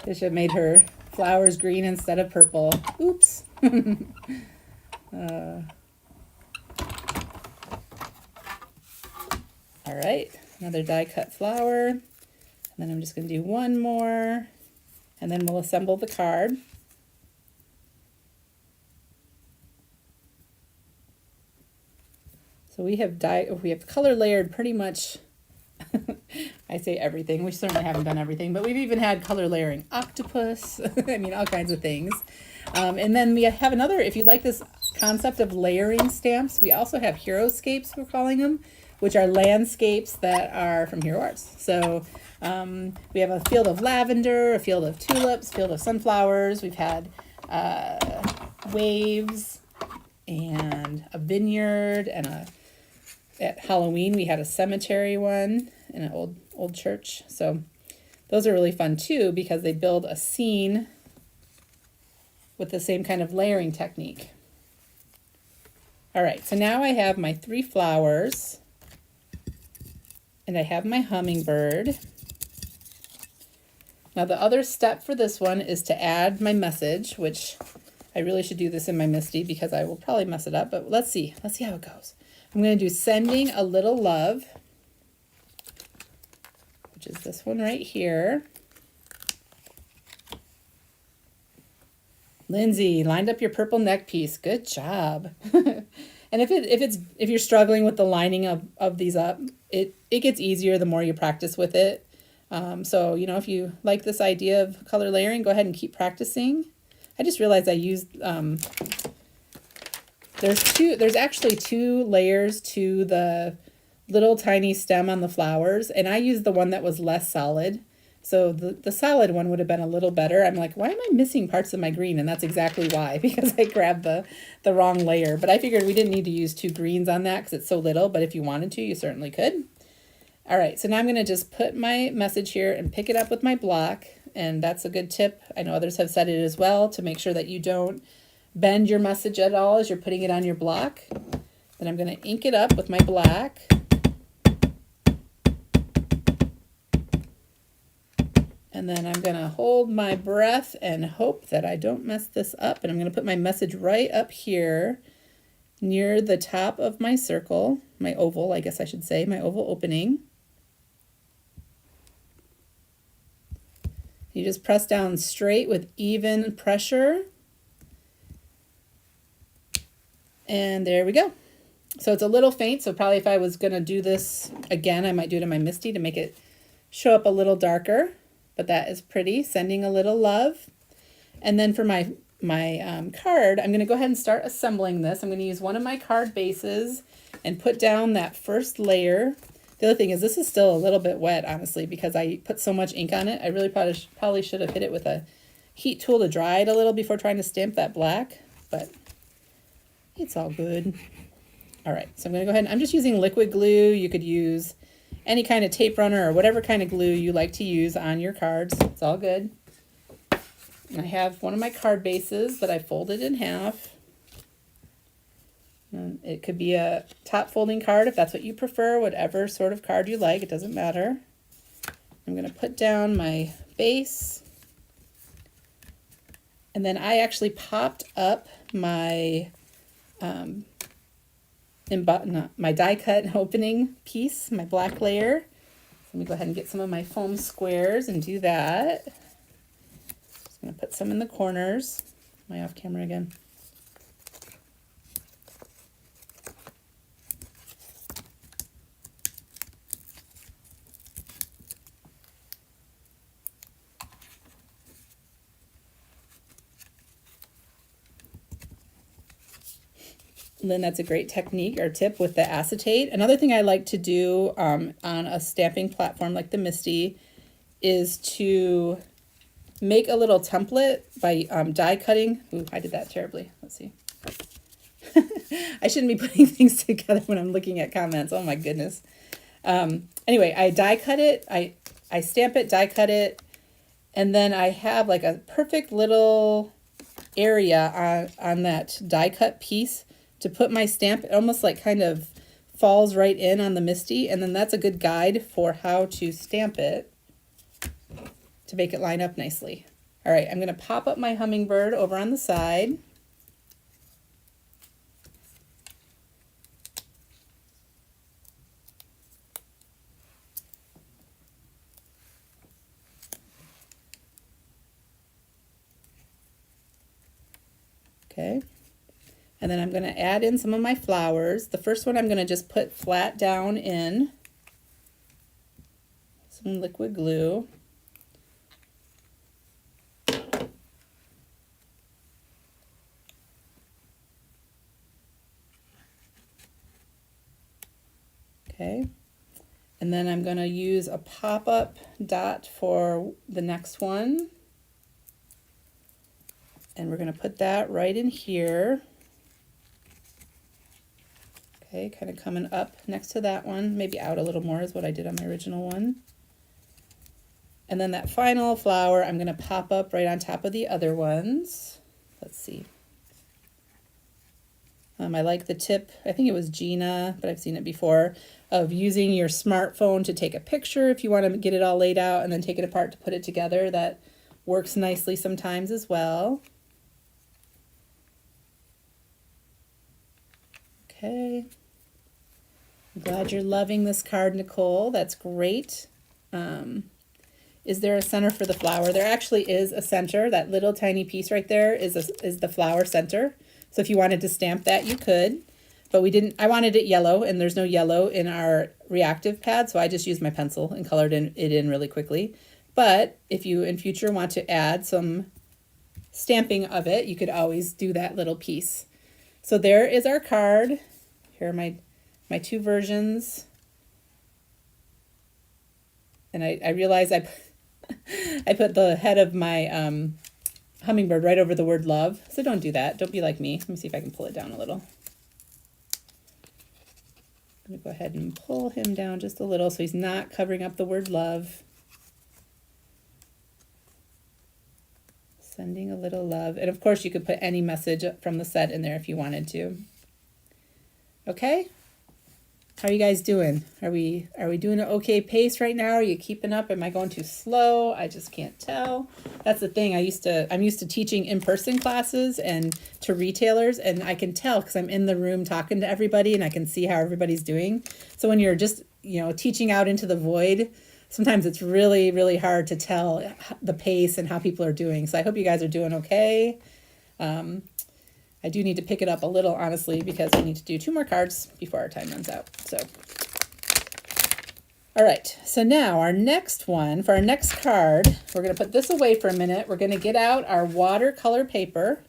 This should have made her flowers green instead of purple. Oops. All right, another die cut flower. And then I'm just going to do one more, and then we'll assemble the card. So we have color layered pretty much. I say everything. We certainly haven't done everything, but we've even had color layering octopus. I mean, all kinds of things. And then we have another, if you like this concept of layering stamps, we also have heroscapes, we're calling them, which are landscapes that are from Hero Arts. So we have a field of lavender, a field of tulips, field of sunflowers. We've had waves and a vineyard, and at Halloween we had a cemetery one in an old church. So those are really fun too because they build a scene with the same kind of layering technique. All right, so now I have my 3 flowers and I have my hummingbird. Now the other step for this one is to add my message, which I really should do this in my MISTI because I will probably mess it up, but let's see how it goes. I'm going to do sending a little love, which is this one right here. Lindsay, lined up your purple neck piece. Good job. And if you're struggling with the lining of these up, it gets easier the more you practice with it. So, you know, if you like this idea of color layering, go ahead and keep practicing. I just realized I used, there's actually 2 layers to the little tiny stem on the flowers, and I used the one that was less solid. So the solid one would have been a little better. I'm like, why am I missing parts of my green? And that's exactly why, because I grabbed the wrong layer. But I figured we didn't need to use 2 greens on that because it's so little, but if you wanted to, you certainly could. All right, so now I'm going to just put my message here and pick it up with my block, and that's a good tip. I know others have said it as well, to make sure that you don't bend your message at all as you're putting it on your block. Then I'm going to ink it up with my black. And then I'm going to hold my breath and hope that I don't mess this up. And I'm going to put my message right up here near the top of my circle, my oval, I guess I should say, my oval opening. You just press down straight with even pressure. And there we go. So it's a little faint, so probably if I was going to do this again, I might do it in my MISTI to make it show up a little darker. But that is pretty, sending a little love. And then for my card, I'm going to go ahead and start assembling this. I'm going to use one of my card bases and put down that first layer. The other thing is this is still a little bit wet, honestly, because I put so much ink on it. I really probably should have hit it with a heat tool to dry it a little before trying to stamp that black, but it's all good. All right, so I'm going to go ahead and I'm just using liquid glue. You could use any kind of tape runner or whatever kind of glue you like to use on your cards. It's all good. And I have one of my card bases that I folded in half. And it could be a top folding card if that's what you prefer, whatever sort of card you like, it doesn't matter. I'm going to put down my base. And then I actually popped up my my die cut opening piece, my black layer. Let me go ahead and get some of my foam squares and do that. Just going to put some in the corners. Am I off camera again? Lynn, that's a great technique or tip with the acetate. Another thing I like to do on a stamping platform like the Misty is to make a little template by die cutting. Ooh, I did that terribly. Let's see. I shouldn't be putting things together when I'm looking at comments. Oh my goodness. Anyway, I die cut it. I stamp it, die cut it, and then I have like a perfect little area on that die cut piece to put my stamp. It almost like kind of falls right in on the Misty, and then that's a good guide for how to stamp it to make it line up nicely. All right, I'm going to pop up my hummingbird over on the side. Okay. And then I'm going to add in some of my flowers. The first one I'm going to just put flat down in some liquid glue. Okay. And then I'm going to use a pop-up dot for the next one. And we're going to put that right in here. Okay, kind of coming up next to that one, maybe out a little more is what I did on my original one. And then that final flower, I'm going to pop up right on top of the other ones. Let's see. I like the tip, I think it was Gina, but I've seen it before, of using your smartphone to take a picture if you want to get it all laid out and then take it apart to put it together. That works nicely sometimes as well. Okay. I'm glad you're loving this card, Nicole. That's great. Is there a center for the flower? There actually is a center. That little tiny piece right there is the flower center. So if you wanted to stamp that, you could. But we didn't. I wanted it yellow, and there's no yellow in our reactive pad, so I just used my pencil and colored it in really quickly. But if you in future want to add some stamping of it, you could always do that little piece. So there is our card. Here are my two versions. And I realized I put the head of my hummingbird right over the word love. So don't do that. Don't be like me. Let me see if I can pull it down a little. I'm going to go ahead and pull him down just a little so he's not covering up the word love. Sending a little love. And of course you could put any message from the set in there if you wanted to. Okay? How are you guys doing? Are we doing an okay pace right now? Are you keeping up? Am I going too slow? I just can't tell. That's the thing. I'm used to teaching in-person classes and to retailers, and I can tell because I'm in the room talking to everybody and I can see how everybody's doing. So when you're just, teaching out into the void, sometimes it's really, really hard to tell the pace and how people are doing. So I hope you guys are doing okay. I do need to pick it up a little, honestly, because I need to do 2 more cards before our time runs out. So, all right. So now our next one, for our next card, we're going to put this away for a minute. We're going to get out our watercolor paper,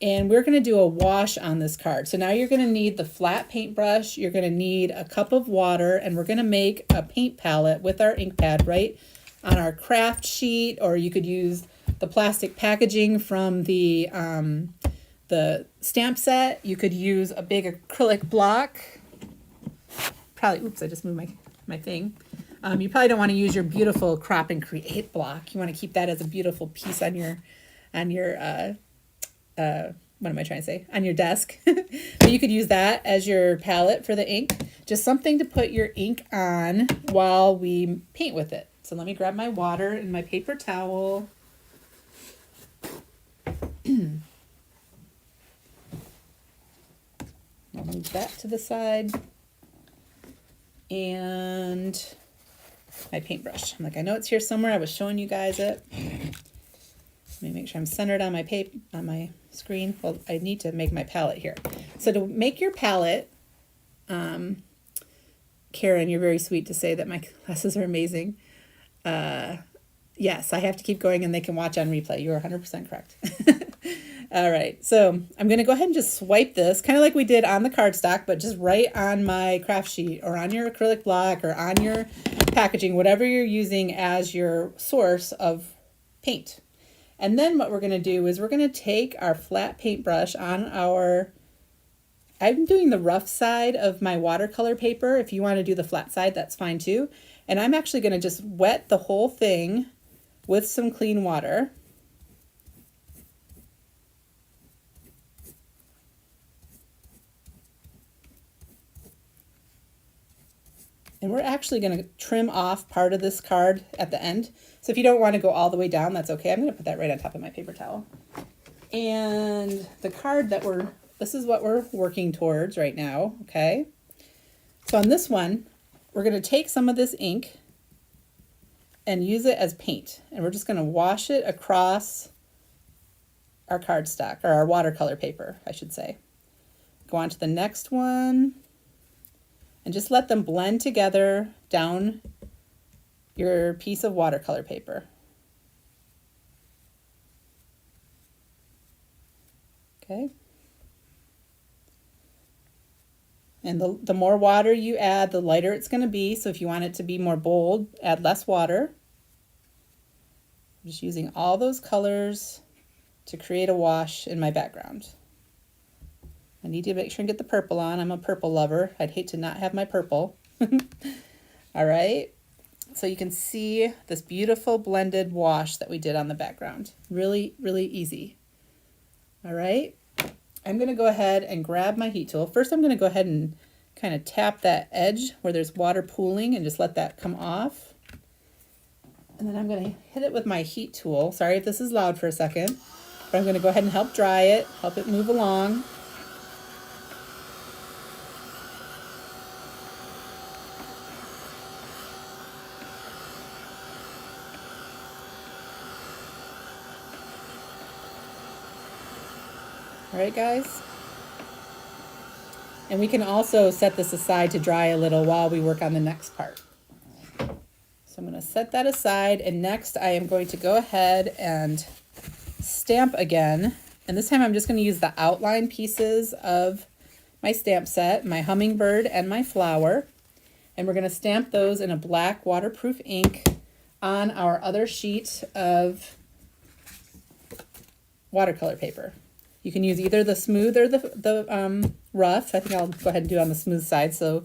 and we're going to do a wash on this card. So now you're going to need the flat paintbrush. You're going to need a cup of water, and we're going to make a paint palette with our ink pad right on our craft sheet, or you could use the plastic packaging from the stamp set. You could use a big acrylic block. Probably, oops, I just moved my thing. You probably don't want to use your beautiful Crop and Create block. You want to keep that as a beautiful piece on your what am I trying to say? On your desk. But you could use that as your palette for the ink. Just something to put your ink on while we paint with it. So let me grab my water and my paper towel. I'll move that to the side. And my paintbrush. I'm like, I know it's here somewhere. I was showing you guys it. Let me make sure I'm centered on my screen. Well, I need to make my palette here. So to make your palette, Karen, you're very sweet to say that my classes are amazing. Yes, I have to keep going and they can watch on replay. You're 100% correct. All right, so I'm going to go ahead and just swipe this, kind of like we did on the cardstock, but just right on my craft sheet or on your acrylic block or on your packaging, whatever you're using as your source of paint. And then what we're going to do is we're going to take our flat paintbrush on our, I'm doing the rough side of my watercolor paper. If you want to do the flat side, that's fine too. And I'm actually going to just wet the whole thing with some clean water. And we're actually going to trim off part of this card at the end. So if you don't want to go all the way down, that's okay. I'm going to put that right on top of my paper towel. And the card that this is what we're working towards right now, okay? So on this one, we're going to take some of this ink and use it as paint. And we're just going to wash it across our cardstock, or our watercolor paper, I should say. Go on to the next one. And just let them blend together down your piece of watercolor paper. Okay. And the more water you add, the lighter it's going to be. So if you want it to be more bold, add less water. I'm just using all those colors to create a wash in my background. I need to make sure and get the purple on. I'm a purple lover. I'd hate to not have my purple. All right. So you can see this beautiful blended wash that we did on the background. Really, really easy. All right. I'm going to go ahead and grab my heat tool. First, I'm going to go ahead and kind of tap that edge where there's water pooling and just let that come off. And then I'm going to hit it with my heat tool. Sorry if this is loud for a second, but I'm going to go ahead and help dry it, help it move along. All right, guys. And we can also set this aside to dry a little while we work on the next part. So I'm going to set that aside, and next I am going to go ahead and stamp again. And this time I'm just going to use the outline pieces of my stamp set, my hummingbird and my flower. And we're going to stamp those in a black waterproof ink on our other sheet of watercolor paper. You can use either the smooth or the rough. I think I'll go ahead and do it on the smooth side, so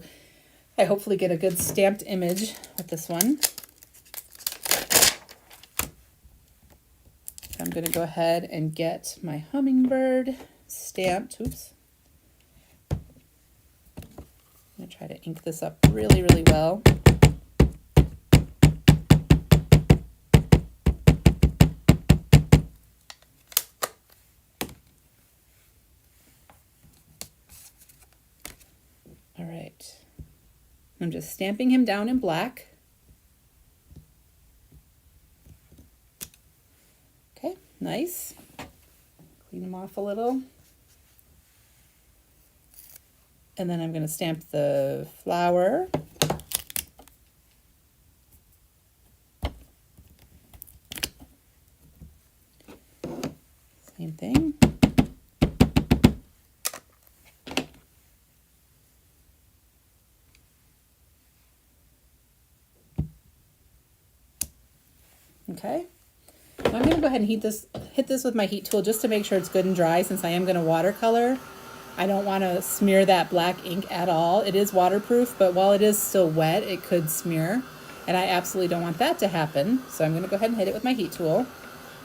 I hopefully get a good stamped image with this one. I'm going to go ahead and get my hummingbird stamped. Oops. I'm going to try to ink this up really, really well. All right, I'm just stamping him down in black. Okay, nice. Clean him off a little. And then I'm going to stamp the flower. Same thing. Okay, now I'm going to go ahead and hit this with my heat tool just to make sure it's good and dry, since I am going to watercolor. I don't want to smear that black ink at all. It is waterproof, but while it is still wet, it could smear, and I absolutely don't want that to happen. So I'm going to go ahead and hit it with my heat tool.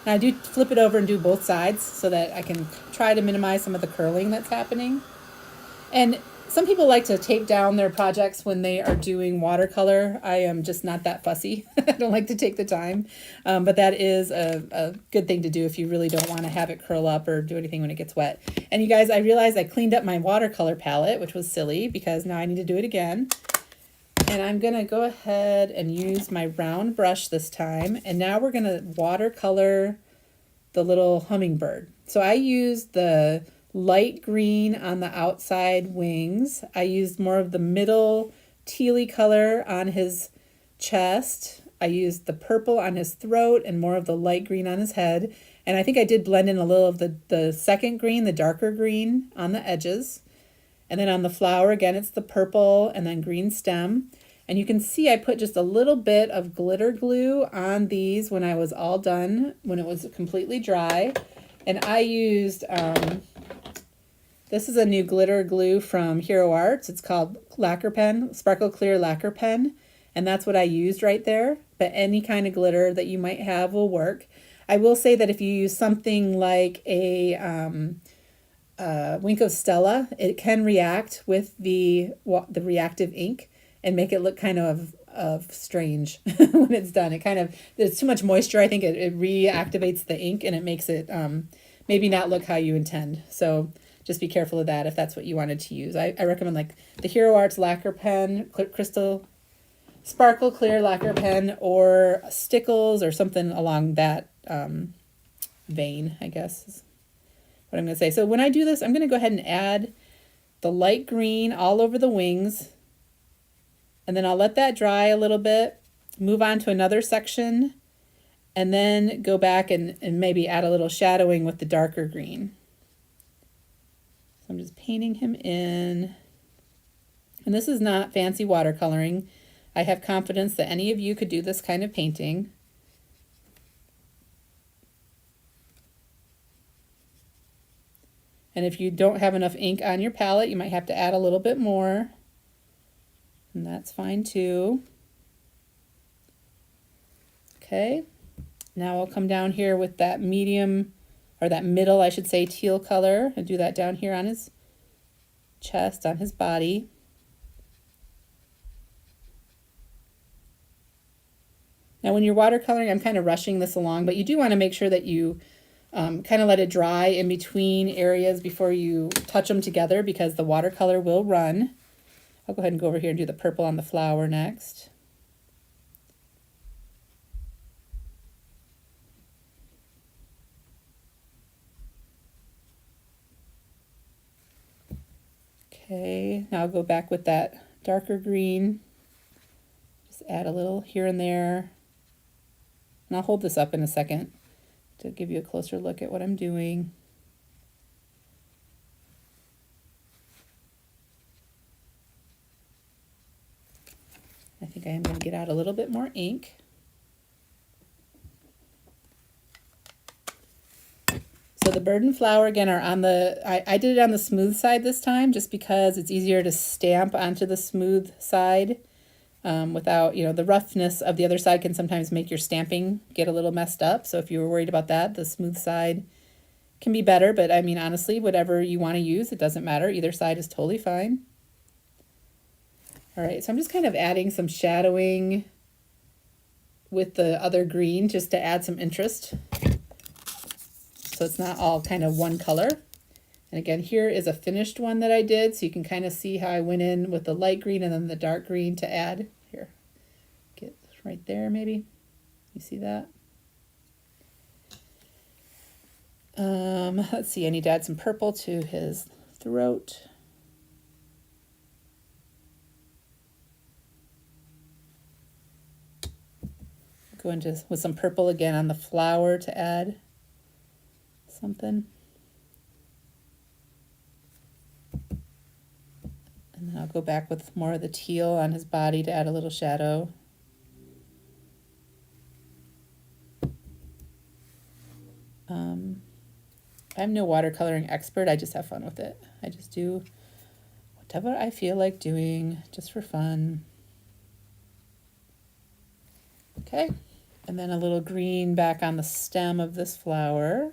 And I do flip it over and do both sides so that I can try to minimize some of the curling that's happening. And some people like to tape down their projects when they are doing watercolor. I am just not that fussy. I don't like to take the time. But that is a good thing to do if you really don't want to have it curl up or do anything when it gets wet. And you guys, I realized I cleaned up my watercolor palette, which was silly because now I need to do it again. And I'm going to go ahead and use my round brush this time. And now we're going to watercolor the little hummingbird. So I used the light green on the outside wings. I used more of the middle tealy color on his chest. I used the purple on his throat and more of the light green on his head. And I think I did blend in a little of the second green, the darker green on the edges. And then on the flower, again, it's the purple and then green stem. And you can see I put just a little bit of glitter glue on these when I was all done, when it was completely dry. And I used, this is a new glitter glue from Hero Arts. It's called Lacquer Pen, Sparkle Clear Lacquer Pen. And that's what I used right there. But any kind of glitter that you might have will work. I will say that if you use something like a Wink of Stella, it can react with the reactive ink and make it look kind of strange when it's done. It kind of, there's too much moisture. I think it reactivates the ink and it makes it maybe not look how you intend. So just be careful of that if that's what you wanted to use. I recommend like the Hero Arts Lacquer Pen, Crystal Sparkle Clear Lacquer Pen, or Stickles or something along that vein, I guess is what I'm going to say. So when I do this, I'm going to go ahead and add the light green all over the wings. And then I'll let that dry a little bit, move on to another section, and then go back and maybe add a little shadowing with the darker green. So I'm just painting him in. And this is not fancy watercoloring. I have confidence that any of you could do this kind of painting. And if you don't have enough ink on your palette, you might have to add a little bit more. And that's fine too. Okay, now I'll come down here with that medium, or that middle, I should say, teal color, and do that down here on his chest, on his body. Now when you're watercoloring, I'm kind of rushing this along, but you do want to make sure that you kind of let it dry in between areas before you touch them together, because the watercolor will run. I'll go ahead and go over here and do the purple on the flower next. Okay, now I'll go back with that darker green. Just add a little here and there. And I'll hold this up in a second to give you a closer look at what I'm doing. I think I am going to get out a little bit more ink. So the bird and flower again are on the, I did it on the smooth side this time just because it's easier to stamp onto the smooth side without, you know, the roughness of the other side can sometimes make your stamping get a little messed up. So if you were worried about that, the smooth side can be better, but I mean, honestly, whatever you want to use, it doesn't matter. Either side is totally fine. All right, so I'm just kind of adding some shadowing with the other green just to add some interest. So it's not all kind of one color. And again, here is a finished one that I did, so you can kind of see how I went in with the light green and then the dark green to add. Here, get right there maybe. You see that? Let's see, I need to add some purple to his throat. Go into with some purple again on the flower to add something. And then I'll go back with more of the teal on his body to add a little shadow. I'm no watercoloring expert, I just have fun with it. I just do whatever I feel like doing, just for fun. Okay, and then a little green back on the stem of this flower.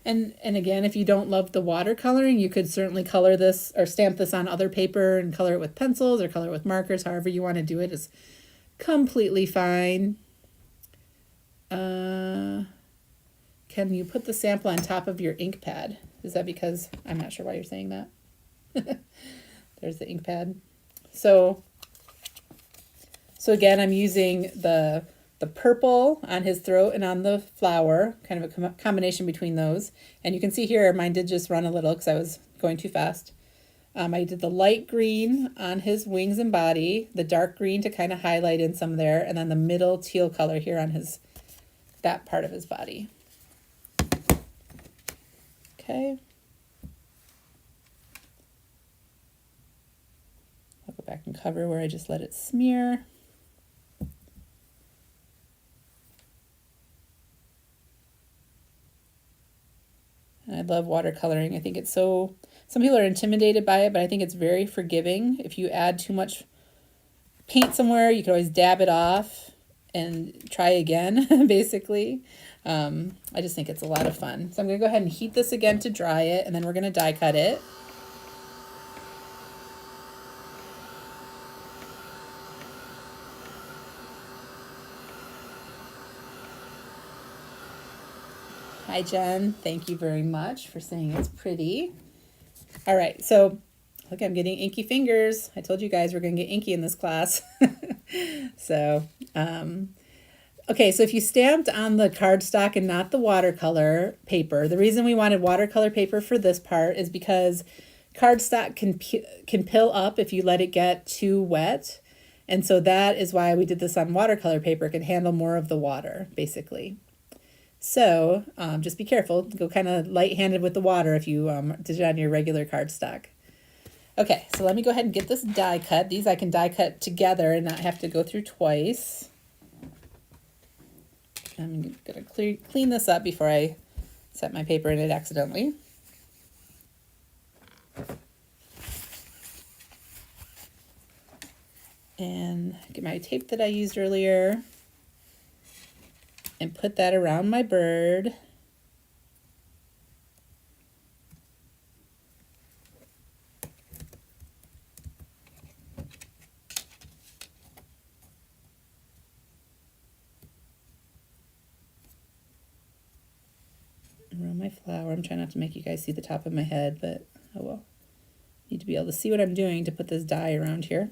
And again, if you don't love the watercoloring, you could certainly color this or stamp this on other paper and color it with pencils or color it with markers. However you want to do it is completely fine. Can you put the sample on top of your ink pad? Is that because, I'm not sure why you're saying that. There's the ink pad. So again, I'm using the purple on his throat and on the flower, kind of a combination between those. And you can see here, mine did just run a little because I was going too fast. I did the light green on his wings and body, the dark green to kind of highlight in some there, and then the middle teal color here on that part of his body. Okay. I'll go back and cover where I just let it smear. I love watercoloring. I think it's so, some people are intimidated by it, but I think it's very forgiving. If you add too much paint somewhere, you can always dab it off and try again, basically. I just think it's a lot of fun. So I'm going to go ahead and heat this again to dry it, and then we're going to die cut it. Hi, Jen. Thank you very much for saying it's pretty. All right, so look, I'm getting inky fingers. I told you guys we're going to get inky in this class. So, okay, so if you stamped on the cardstock and not the watercolor paper, the reason we wanted watercolor paper for this part is because cardstock can pill up if you let it get too wet. And so that is why we did this on watercolor paper. It can handle more of the water, basically. So just be careful. Go kind of light-handed with the water if you did it on your regular cardstock. Okay, so let me go ahead and get this die cut. These I can die cut together and not have to go through twice. I'm going to clean this up before I set my paper in it accidentally. And get my tape that I used earlier and put that around my bird. Around my flower. I'm trying not to make you guys see the top of my head, but oh well. Need to be able to see what I'm doing to put this die around here.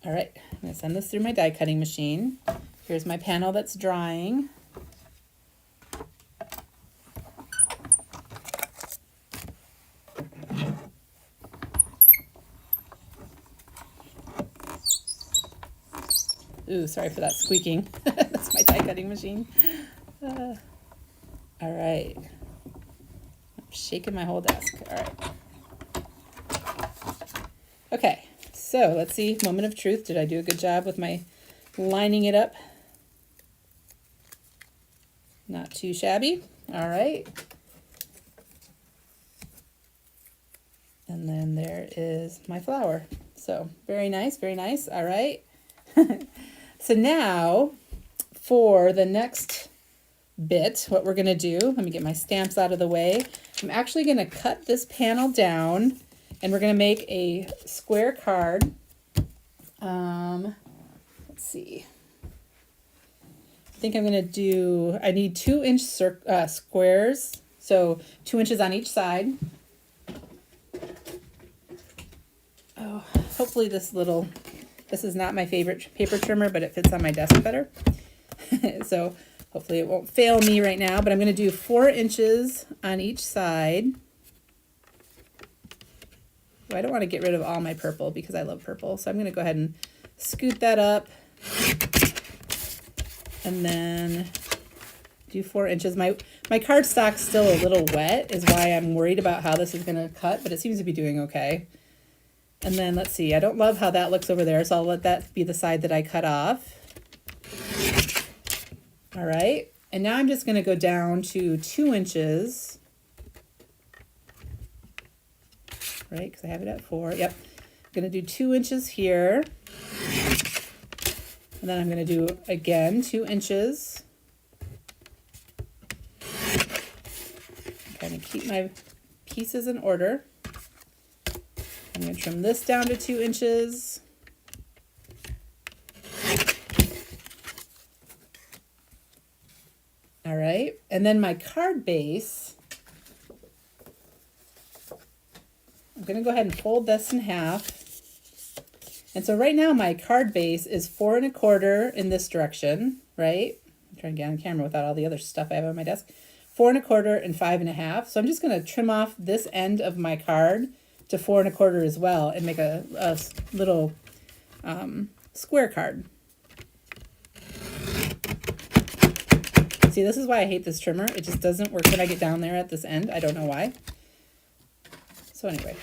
All right, I'm going to send this through my die cutting machine. Here's my panel that's drying. Ooh, sorry for that squeaking. That's my die cutting machine. All right. I'm shaking my whole desk. All right. Okay, so let's see. Moment of truth. Did I do a good job with my lining it up? Not too shabby. All right. And then there is my flower. So very nice, very nice. All right. So now for the next bit, what we're going to do, let me get my stamps out of the way. I'm actually going to cut this panel down and we're going to make a square card. Let's see. I think I'm going to do, I need 2-inch squares, so 2 inches on each side. Oh, hopefully this is not my favorite paper trimmer, but it fits on my desk better. So hopefully it won't fail me right now, but I'm going to do 4 inches on each side. Oh, I don't want to get rid of all my purple because I love purple, so I'm going to go ahead and scoot that up. And then do 4 inches. My cardstock's still a little wet is why I'm worried about how this is going to cut, but it seems to be doing okay. And then let's see, I don't love how that looks over there, so I'll let that be the side that I cut off. All right, and now I'm just going to go down to 2 inches. Right, because I have it at 4. Yep, I'm going to do 2 inches here. And then I'm going to do, again, 2 inches. Kind of keep my pieces in order. I'm going to trim this down to 2 inches. All right, and then my card base, I'm going to go ahead and fold this in half. And so right now my card base is 4 1/4 in this direction, right? I'm trying to get on camera without all the other stuff I have on my desk. 4 1/4 and 5 1/2. So I'm just going to trim off this end of my card to 4 1/4 as well and make a little square card. See, this is why I hate this trimmer. It just doesn't work when I get down there at this end. I don't know why. So anyway.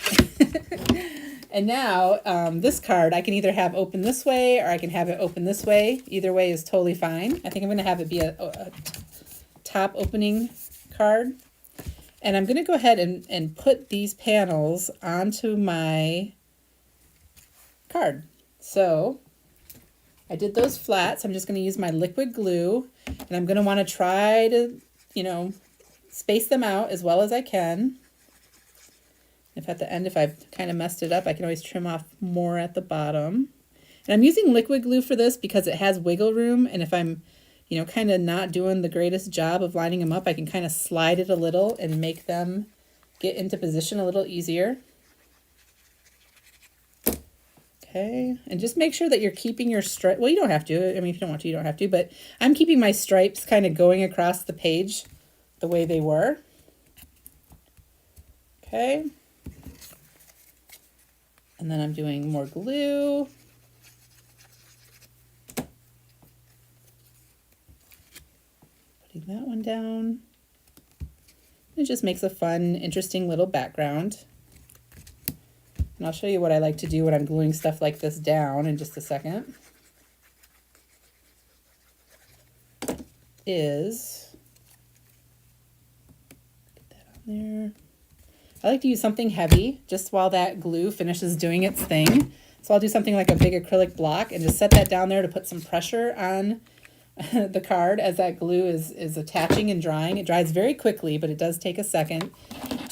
And now this card I can either have open this way or I can have it open this way. Either way is totally fine. I think I'm going to have it be a top opening card. And I'm going to go ahead and put these panels onto my card. So I did those flat, so I'm just going to use my liquid glue, and I'm going to want to try to, you know, space them out as well as I can. If at the end, if I've kind of messed it up, I can always trim off more at the bottom. And I'm using liquid glue for this because it has wiggle room, and if I'm, you know, kind of not doing the greatest job of lining them up, I can kind of slide it a little and make them get into position a little easier. Okay, and just make sure that you're keeping your stripe. Well, you don't have to. I mean, if you don't want to, you don't have to. But I'm keeping my stripes kind of going across the page the way they were. Okay. And then I'm doing more glue. Putting that one down. It just makes a fun, interesting little background. And I'll show you what I like to do when I'm gluing stuff like this down in just a second. Is, get that on there. I like to use something heavy just while that glue finishes doing its thing. So I'll do something like a big acrylic block and just set that down there to put some pressure on the card as that glue is attaching and drying. It dries very quickly, but it does take a second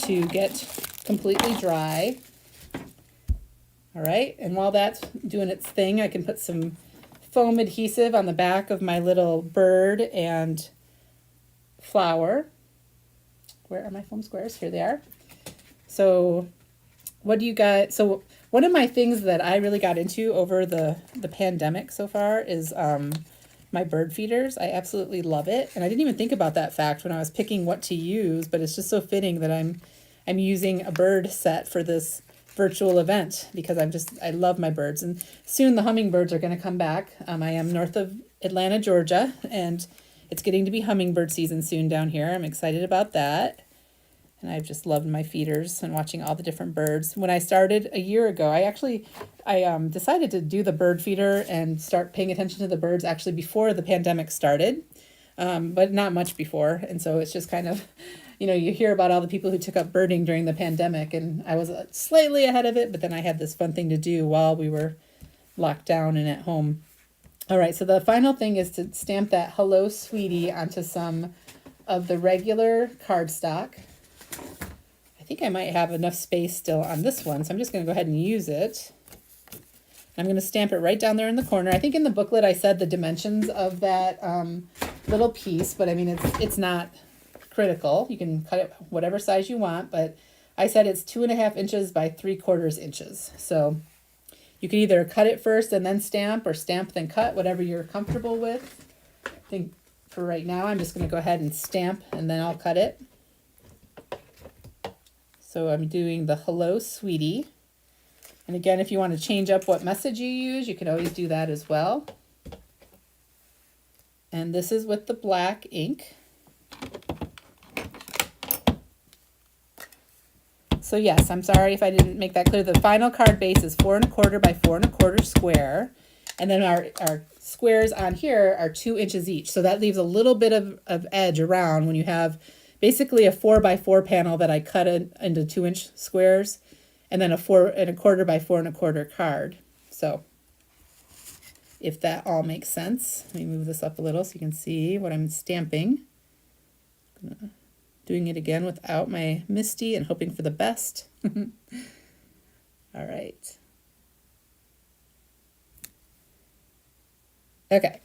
to get completely dry. All right, and while that's doing its thing, I can put some foam adhesive on the back of my little bird and flower. Where are my foam squares? Here they are. So what do you got? So one of my things that I really got into over the pandemic so far is my bird feeders. I absolutely love it. And I didn't even think about that fact when I was picking what to use, but it's just so fitting that I'm using a bird set for this virtual event because I love my birds. And soon the hummingbirds are going to come back. I am north of Atlanta, Georgia, and it's getting to be hummingbird season soon down here. I'm excited about that. And I've just loved my feeders and watching all the different birds. When I started a year ago, I decided to do the bird feeder and start paying attention to the birds actually before the pandemic started, but not much before. And so it's just kind of, you know, you hear about all the people who took up birding during the pandemic, and I was slightly ahead of it, but then I had this fun thing to do while we were locked down and at home. All right, so the final thing is to stamp that Hello Sweetie onto some of the regular cardstock. I think I might have enough space still on this one, so I'm just going to go ahead and use it. I'm going to stamp it right down there in the corner. I think in the booklet I said the dimensions of that little piece, but I mean, it's not critical. You can cut it whatever size you want, but I said it's 2.5 inches by 3/4 inches. So you can either cut it first and then stamp, or stamp then cut, whatever you're comfortable with. I think for right now I'm just going to go ahead and stamp and then I'll cut it. So I'm doing the Hello Sweetie. And again, if you want to change up what message you use, you can always do that as well. And this is with the black ink. So yes, I'm sorry if I didn't make that clear. The final card base is 4 1/4 by 4 1/4 square. And then our squares on here are 2 inches each. So that leaves a little bit of edge around when you have basically a 4 by 4 panel that I cut into 2-inch squares, and then a 4 1/4 by 4 1/4 card. So if that all makes sense, let me move this up a little so you can see what I'm stamping. Doing it again without my MISTI and hoping for the best. All right. Okay.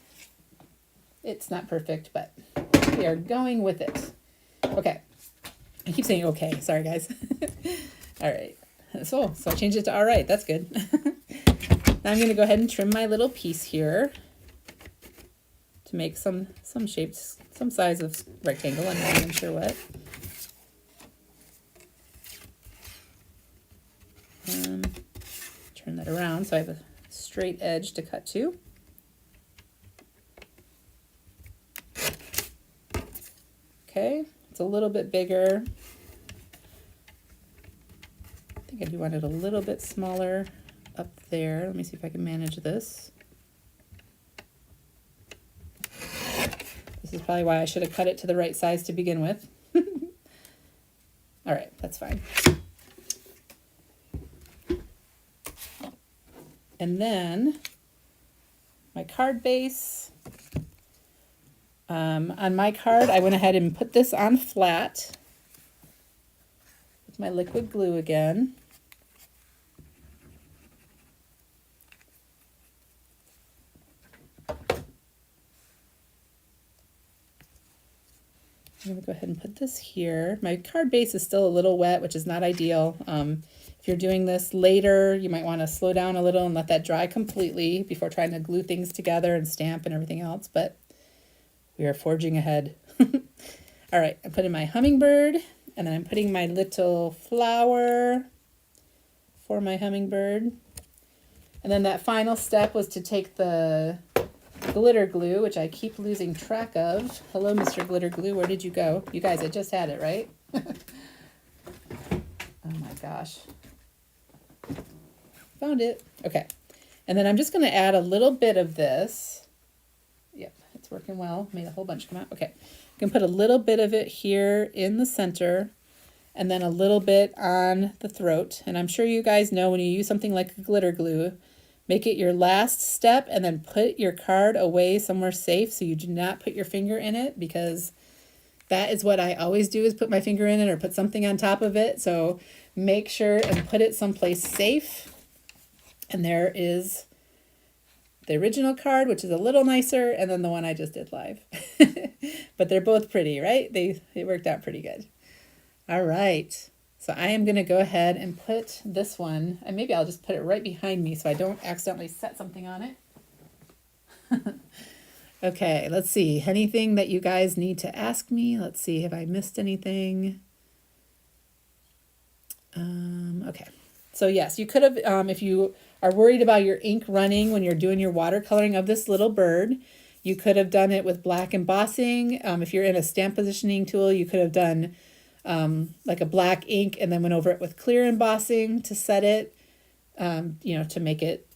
It's not perfect, but we are going with it. Okay. I keep saying okay. Sorry, guys. All right. So I changed it to all right. That's good. Now I'm going to go ahead and trim my little piece here to make some shapes, some size of rectangle. I'm not even sure what. Turn that around so I have a straight edge to cut to. Okay, it's a little bit bigger. I think I do want it a little bit smaller up there. Let me see if I can manage this. This is probably why I should have cut it to the right size to begin with. All right, that's fine. And then my card base. On my card, I went ahead and put this on flat with my liquid glue again. I'm going to go ahead and put this here. My card base is still a little wet, which is not ideal. If you're doing this later, you might want to slow down a little and let that dry completely before trying to glue things together and stamp and everything else, but we are forging ahead. All right, I'm putting my hummingbird, and then I'm putting my little flower for my hummingbird. And then that final step was to take the glitter glue, which I keep losing track of. Hello, Mr. Glitter Glue, where did you go? You guys, I just had it, right? Oh my gosh. Found it. Okay. And then I'm just going to add a little bit of this. Yep, it's working well. Made a whole bunch come out. Okay. I can put a little bit of it here in the center and then a little bit on the throat. And I'm sure you guys know when you use something like glitter glue, make it your last step and then put your card away somewhere safe so you do not put your finger in it, because that is what I always do, is put my finger in it or put something on top of it. So make sure and put it someplace safe. And there is the original card, which is a little nicer, and then the one I just did live. But they're both pretty, right? It worked out pretty good. All right. So I am going to go ahead and put this one, and maybe I'll just put it right behind me so I don't accidentally set something on it. Okay, let's see. Anything that you guys need to ask me? Let's see, have I missed anything? Okay. So yes, you could have, if you are worried about your ink running when you're doing your watercoloring of this little bird, you could have done it with black embossing. If you're in a stamp positioning tool, you could have done like a black ink and then went over it with clear embossing to set it, to make it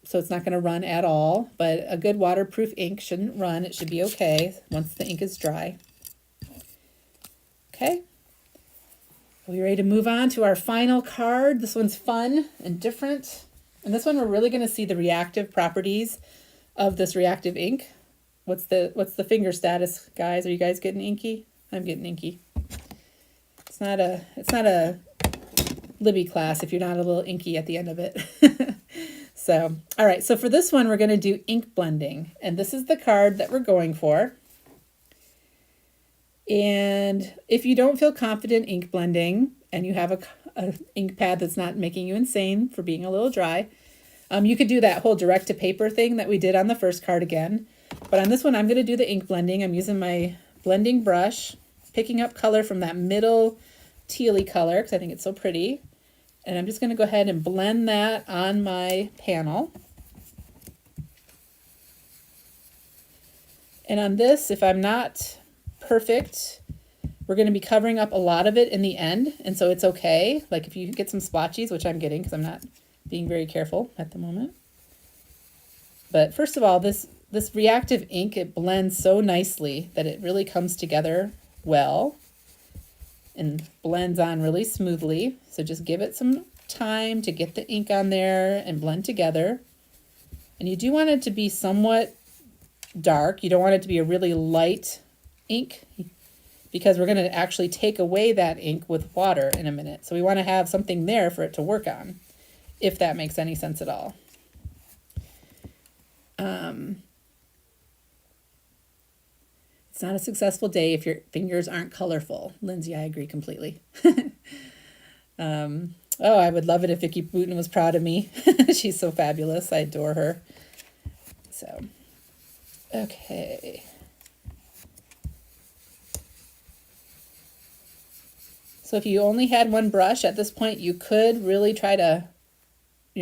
so it's not going to run at all. But a good waterproof ink shouldn't run. It should be okay once the ink is dry. Okay. Are we ready to move on to our final card? This one's fun and different. And this one we're really going to see the reactive properties of this reactive ink. What's the finger status, guys? Are you guys getting inky? I'm getting inky. It's not a Libby class if you're not a little inky at the end of it. So, all right. So for this one, we're going to do ink blending. And this is the card that we're going for. And if you don't feel confident ink blending and you have a ink pad that's not making you insane for being a little dry, you could do that whole direct to paper thing that we did on the first card again. But on this one, I'm going to do the ink blending. I'm using my blending brush, picking up color from that middle tealy color because I think it's so pretty. And I'm just going to go ahead and blend that on my panel. And on this, if I'm not perfect, we're going to be covering up a lot of it in the end, and so it's okay. Like if you get some splotches, which I'm getting because I'm not being very careful at the moment. But first of all, this reactive ink, it blends so nicely that it really comes together well and blends on really smoothly. So just give it some time to get the ink on there and blend together. And you do want it to be somewhat dark. You don't want it to be a really light ink, because we're going to actually take away that ink with water in a minute. So we want to have something there for it to work on, if that makes any sense at all. It's not a successful day if your fingers aren't colorful. Lindsay, I agree completely. Oh, I would love it if Vicki Booten was proud of me. She's so fabulous. I adore her. So, Okay. So if you only had one brush at this point, you could really try to,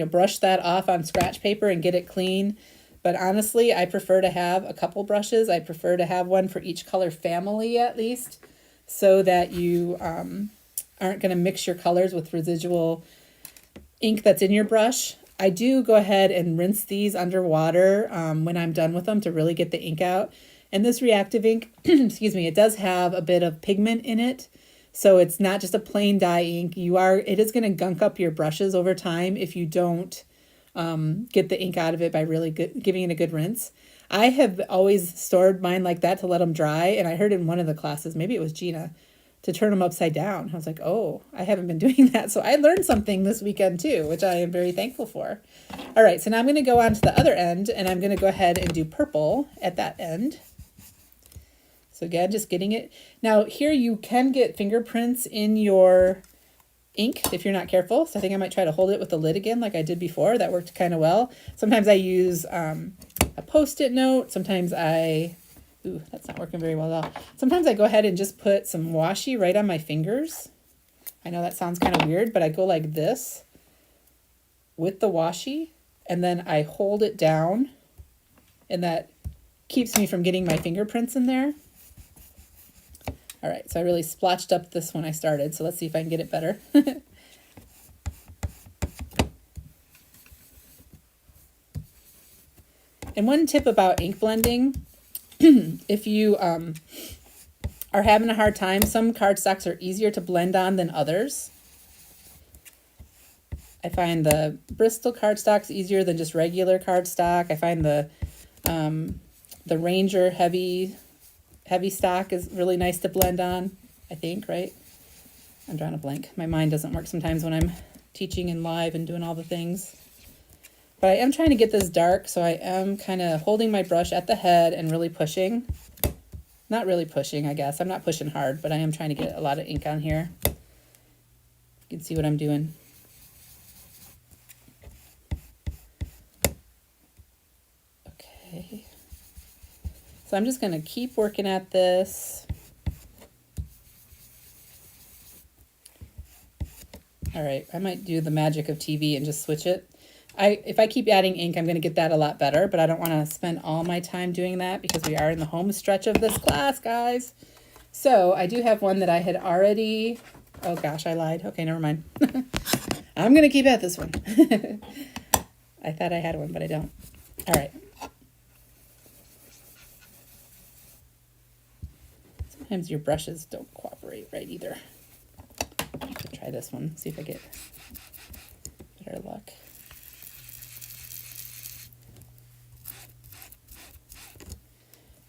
brush that off on scratch paper and get it clean. But honestly, I prefer to have a couple brushes. I prefer to have one for each color family at least, so that you aren't going to mix your colors with residual ink that's in your brush. I do go ahead and rinse these underwater when I'm done with them to really get the ink out. And this reactive ink, excuse me, it does have a bit of pigment in it. So it's not just a plain dye ink. It is going to gunk up your brushes over time if you don't get the ink out of it by really giving it a good rinse. I have always stored mine like that to let them dry. And I heard in one of the classes, maybe it was Gina, to turn them upside down. I was like, oh, I haven't been doing that. So I learned something this weekend too, which I am very thankful for. All right, so now I'm going to go on to the other end, and I'm going to go ahead and do purple at that end. So again, just getting it. Now here you can get fingerprints in your ink if you're not careful. So I think I might try to hold it with the lid again like I did before. That worked kind of well. Sometimes I use a Post-it note. Sometimes ooh, that's not working very well at all. Sometimes I go ahead and just put some washi right on my fingers. I know that sounds kind of weird, but I go like this with the washi, and then I hold it down, and that keeps me from getting my fingerprints in there. All right, so I really splotched up this when I started, so let's see if I can get it better. And one tip about ink blending, if you are having a hard time, some cardstocks are easier to blend on than others. I find the Bristol cardstocks easier than just regular cardstock. I find the Ranger heavy stock is really nice to blend on, I think, right? I'm drawing a blank. My mind doesn't work sometimes when I'm teaching and live and doing all the things. But I am trying to get this dark, so I am kind of holding my brush at the head and really pushing. Not really pushing, I guess. I'm not pushing hard, but I am trying to get a lot of ink on here. You can see what I'm doing. Okay. So I'm just going to keep working at this. All right, I might do the magic of TV and just switch it. If I keep adding ink, I'm going to get that a lot better, but I don't want to spend all my time doing that because we are in the home stretch of this class, guys. So I do have one that I had already, oh gosh, I lied. Okay, never mind. I'm going to keep at this one. I thought I had one, but I don't. All right. Sometimes your brushes don't cooperate right either. I'll try this one, see if I get better luck.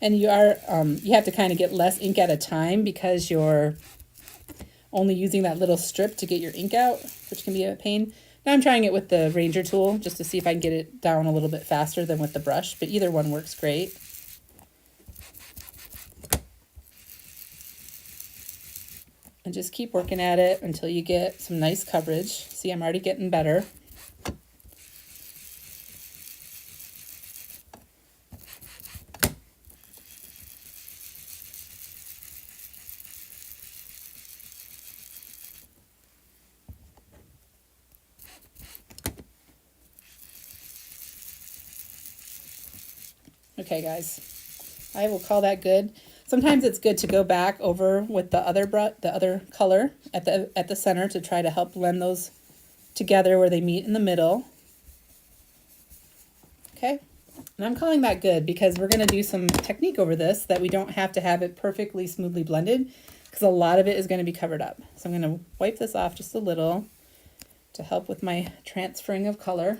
And you have to kind of get less ink at a time because you're only using that little strip to get your ink out, which can be a pain. Now I'm trying it with the Ranger tool just to see if I can get it down a little bit faster than with the brush, but either one works great. And just keep working at it until you get some nice coverage. See, I'm already getting better. Okay, guys, I will call that good. Sometimes it's good to go back over with the other color at the center to try to help blend those together where they meet in the middle. Okay, and I'm calling that good because we're going to do some technique over this that we don't have to have it perfectly smoothly blended because a lot of it is going to be covered up. So I'm going to wipe this off just a little to help with my transferring of color,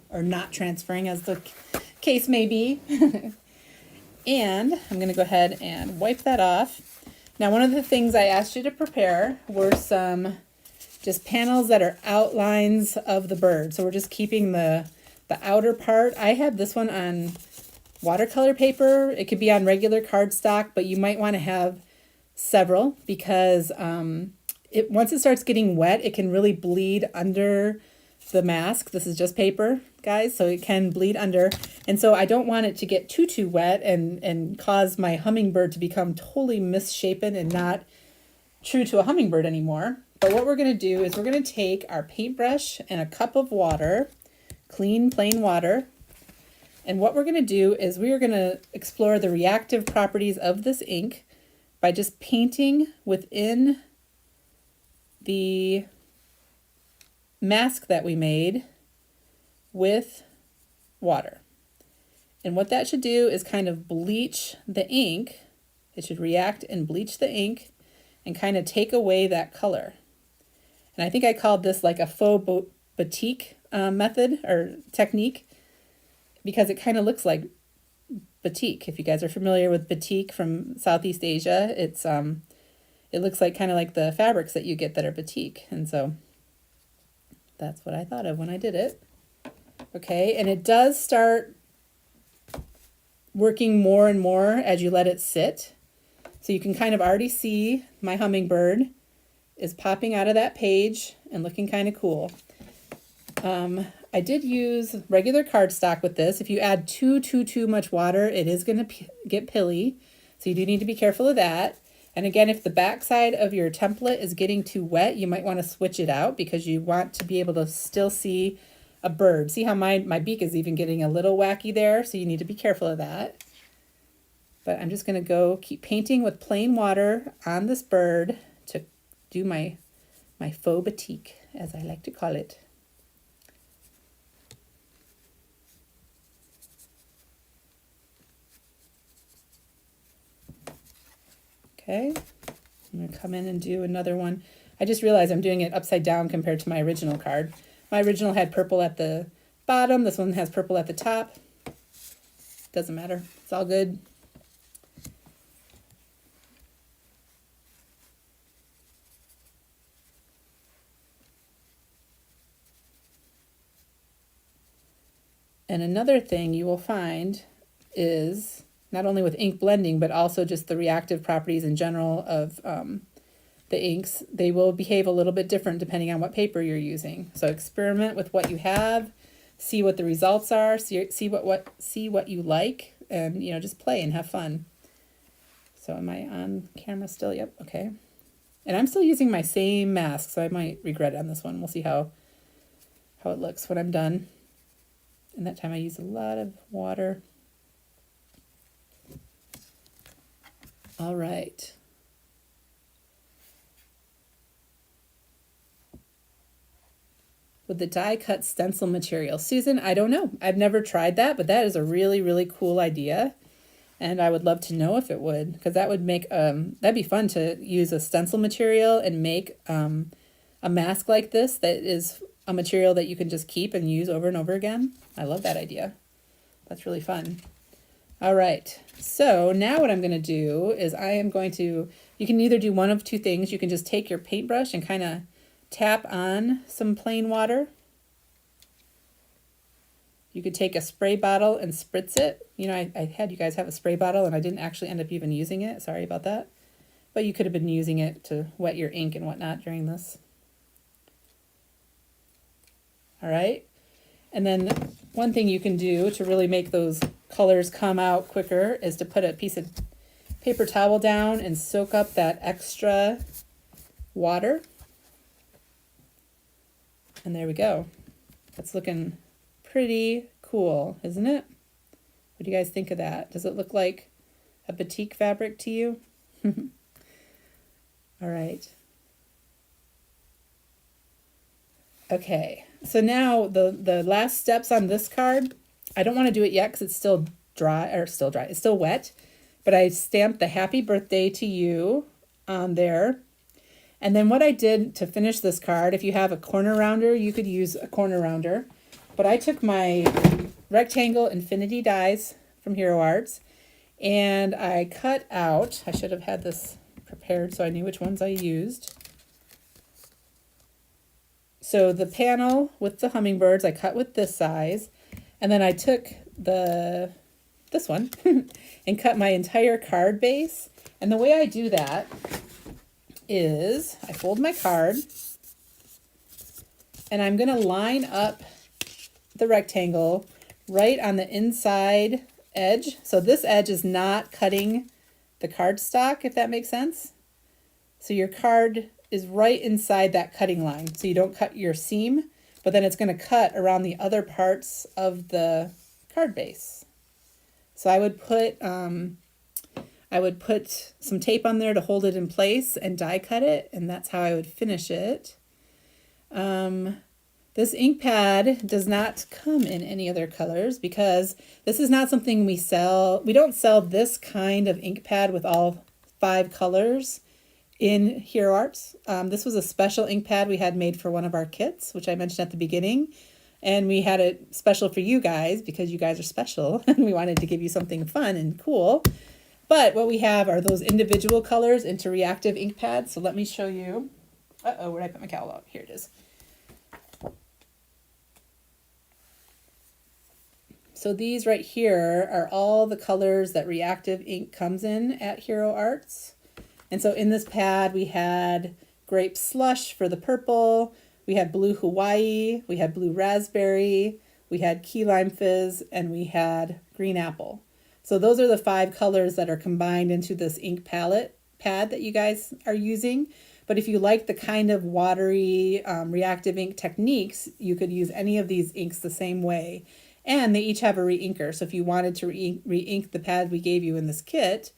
or not transferring as the case may be. And I'm going to go ahead and wipe that off. Now, one of the things I asked you to prepare were some just panels that are outlines of the bird. So we're just keeping the outer part. I have this one on watercolor paper. It could be on regular cardstock, but you might want to have several because once it starts getting wet, it can really bleed under the mask. This is just paper, guys, so it can bleed under. And so I don't want it to get too wet and cause my hummingbird to become totally misshapen and not true to a hummingbird anymore. But what we're going to do is we're going to take our paintbrush and a cup of water, clean, plain water. And what we're going to do is we are going to explore the reactive properties of this ink by just painting within the mask that we made with water. And what that should do is kind of bleach the ink. It should react and bleach the ink and kind of take away that color. And I think I called this like a faux batik method or technique, because it kind of looks like batik. If you guys are familiar with batik from Southeast Asia, it looks like kind of like the fabrics that you get that are batik. And so that's what I thought of when I did it. Okay, and it does start working more and more as you let it sit. So you can kind of already see my hummingbird is popping out of that page and looking kind of cool. I did use regular cardstock with this. If you add too much water, it is going to get pilly. So you do need to be careful of that. And again, if the back side of your template is getting too wet, you might want to switch it out because you want to be able to still see a bird. See how my beak is even getting a little wacky there? So you need to be careful of that. But I'm just going to keep painting with plain water on this bird to do my faux batik, as I like to call it. Okay, I'm going to come in and do another one. I just realized I'm doing it upside down compared to my original card. My original had purple at the bottom. This one has purple at the top. Doesn't matter. It's all good. And another thing you will find is not only with ink blending, but also just the reactive properties in general of the inks. They will behave a little bit different depending on what paper you're using. So experiment with what you have, see what the results are, see what you like, and just play and have fun. So am I on camera still? Yep. Okay. And I'm still using my same mask, so I might regret it on this one. We'll see how it looks when I'm done. And that time I used a lot of water. All right. With the die cut stencil material. Susan, I don't know. I've never tried that, but that is a really, really cool idea. And I would love to know if it would, because that would make, that'd be fun to use a stencil material and make a mask like this that is a material that you can just keep and use over and over again. I love that idea. That's really fun. All right, so now what I'm going to do is you can either do one of two things. You can just take your paintbrush and kind of tap on some plain water. You could take a spray bottle and spritz it. I had you guys have a spray bottle and I didn't actually end up even using it. Sorry about that. But you could have been using it to wet your ink and whatnot during this. All right. And then one thing you can do to really make those colors come out quicker is to put a piece of paper towel down and soak up that extra water. And there we go. That's looking pretty cool, isn't it? What do you guys think of that? Does it look like a batik fabric to you? All right. Okay, so now the last steps on this card, I don't want to do it yet because it's still dry, it's still wet, but I stamped the happy birthday to you on there. And then what I did to finish this card, if you have a corner rounder, you could use a corner rounder, but I took my rectangle infinity dies from Hero Arts and I cut out, I should have had this prepared so I knew which ones I used. So the panel with the hummingbirds, I cut with this size, and then I took this one and cut my entire card base. And the way I do that is I fold my card And I'm going to line up the rectangle right on the inside edge. So this edge is not cutting the cardstock, if that makes sense. So your card is right inside that cutting line. So you don't cut your seam, but then it's going to cut around the other parts of the card base. So I would put some tape on there to hold it in place and die cut it, and that's how I would finish it. This ink pad does not come in any other colors because this is not something we sell. We don't sell this kind of ink pad with all 5 colors in Hero Arts. This was a special ink pad we had made for one of our kits, which I mentioned at the beginning. And we had it special for you guys because you guys are special and we wanted to give you something fun and cool. But what we have are those individual colors into reactive ink pads. So let me show you. Uh-oh, where did I put my cowl out? Here it is. So these right here are all the colors that reactive ink comes in at Hero Arts. And so in this pad, we had grape slush for the purple, we had blue Hawaii, we had blue raspberry, we had key lime fizz, and we had green apple. So those are the 5 colors that are combined into this ink palette pad that you guys are using. But if you like the kind of watery reactive ink techniques, you could use any of these inks the same way. And they each have a re-inker. So if you wanted to re-ink the pad we gave you in this kit,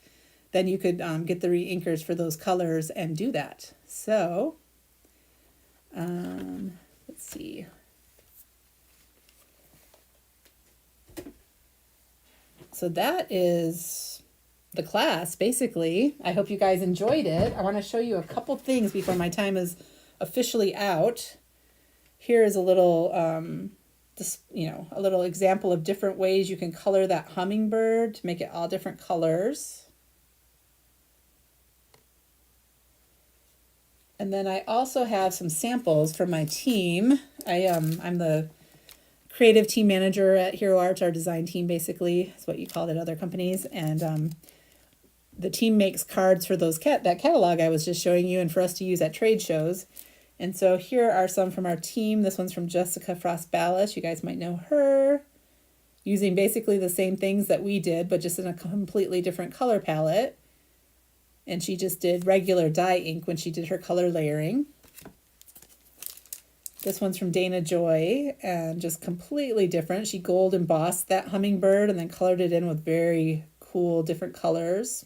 then you could get the re-inkers for those colors and do that. So, let's see. So that is the class, basically. I hope you guys enjoyed it. I want to show you a couple things before my time is officially out. Here is a little, a little example of different ways you can color that hummingbird to make it all different colors. And then I also have some samples from my team. I'm the creative team manager at Hero Arts, our design team basically is what you call it at other companies. And the team makes cards for those that catalog I was just showing you and for us to use at trade shows. And so here are some from our team. This one's from Jessica Frost-Ballas. You guys might know her. Using basically the same things that we did, but just in a completely different color palette. And she just did regular dye ink when she did her color layering. This one's from Dana Joy, and just completely different. She gold embossed that hummingbird and then colored it in with very cool different colors.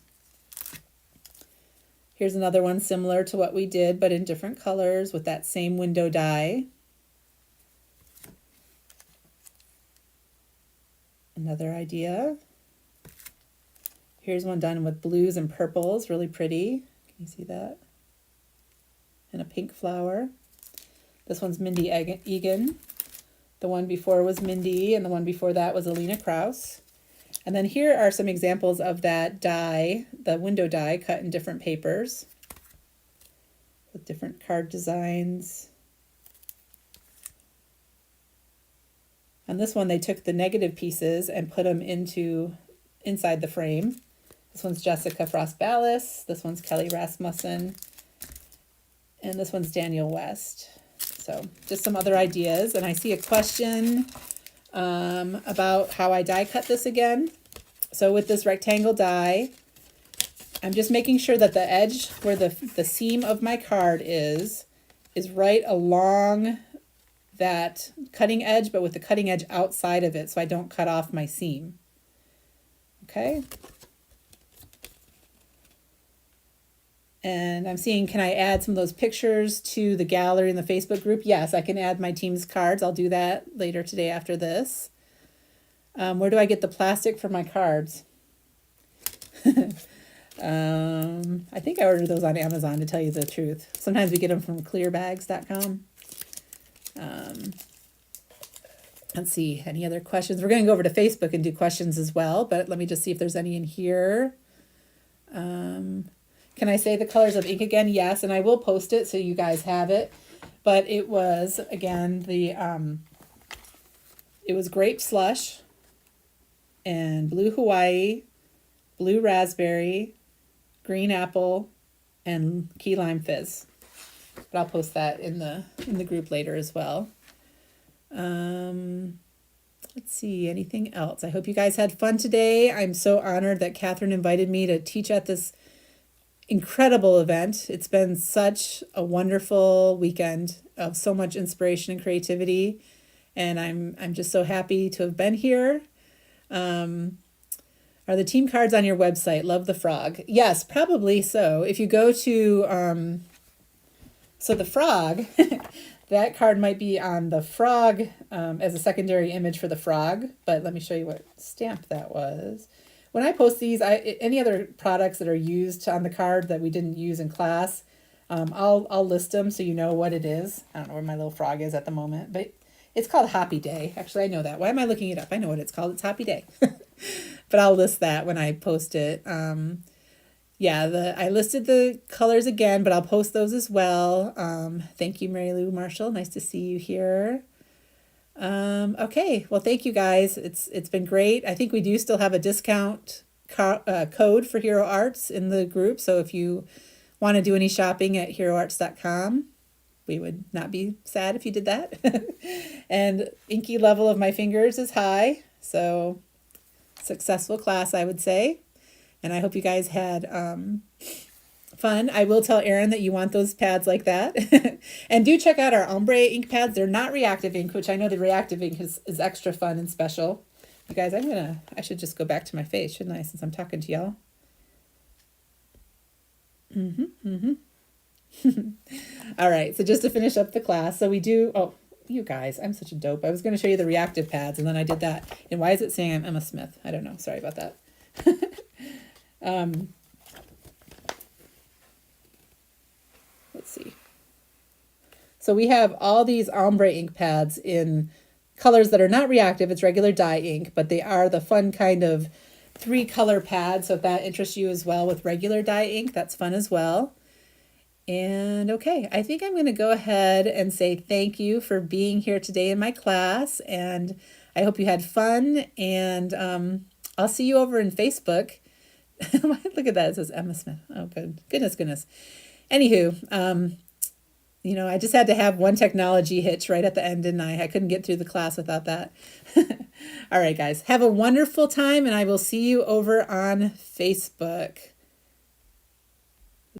Here's another one similar to what we did, but in different colors with that same window dye. Another idea. Here's one done with blues and purples, really pretty. Can you see that? And a pink flower. This one's Mindy Egan. The one before was Mindy, and the one before that was Alina Kraus. And then here are some examples of that die, the window die cut in different papers with different card designs. On this one, they took the negative pieces and put them inside the frame. This one's Jessica Frost-Ballas. This one's Kelly Rasmussen. And this one's Daniel West. So just some other ideas. And I see a question about how I die cut this again. So with this rectangle die, I'm just making sure that the edge where the seam of my card is right along that cutting edge, but with the cutting edge outside of it so I don't cut off my seam. Okay. And I'm seeing, can I add some of those pictures to the gallery in the Facebook group? Yes, I can add my team's cards. I'll do that later today after this. Where do I get the plastic for my cards? I think I ordered those on Amazon, to tell you the truth. Sometimes we get them from clearbags.com. Let's see, any other questions? We're going to go over to Facebook and do questions as well, but let me just see if there's any in here. Can I say the colors of ink again? Yes, and I will post it so you guys have it. But it was, again, it was grape slush and blue Hawaii, blue raspberry, green apple, and key lime fizz. But I'll post that in the group later as well. Let's see, anything else? I hope you guys had fun today. I'm so honored that Catherine invited me to teach at this incredible event. It's been such a wonderful weekend of so much inspiration and creativity, and I'm just so happy to have been here. Are the team cards on your website? Love the frog. Yes, probably so. If you go to so the frog, that card might be on the frog as a secondary image for the frog, but let me show you what stamp that was. When I post these, any other products that are used on the card that we didn't use in class, I'll list them so you know what it is. I don't know where my little frog is at the moment, but it's called Happy Day. Actually, I know that. Why am I looking it up? I know what it's called. It's Happy Day. But I'll list that when I post it. Yeah, I listed the colors again, but I'll post those as well. Thank you, Mary Lou Marshall. Nice to see you here. Okay, well, thank you guys. It's been great. I think we do still have a discount code for Hero Arts in the group. So if you want to do any shopping at heroarts.com, we would not be sad if you did that. And inky level of my fingers is high. So successful class, I would say. And I hope you guys had fun. I will tell Erin that you want those pads like that. And do check out our ombre ink pads. They're not reactive ink, which I know the reactive ink is extra fun and special. You guys, I should just go back to my face, shouldn't I, since I'm talking to y'all? All right, so just to finish up the class, so we do, oh, you guys, I'm such a dope. I was going to show you the reactive pads, and then I did that. And why is it saying I'm Emma Smith? I don't know. Sorry about that. Let's see. So we have all these ombre ink pads in colors that are not reactive. It's regular dye ink, but they are the fun kind of 3-color pads. So if that interests you as well with regular dye ink, that's fun as well. And okay, I think I'm going to go ahead and say thank you for being here today in my class. And I hope you had fun. And I'll see you over in Facebook. Look at that. It says Emma Smith. Oh, good. Goodness. Anywho, you know, I just had to have one technology hitch right at the end, didn't I? I couldn't get through the class without that. All right, guys. Have a wonderful time, and I will see you over on Facebook.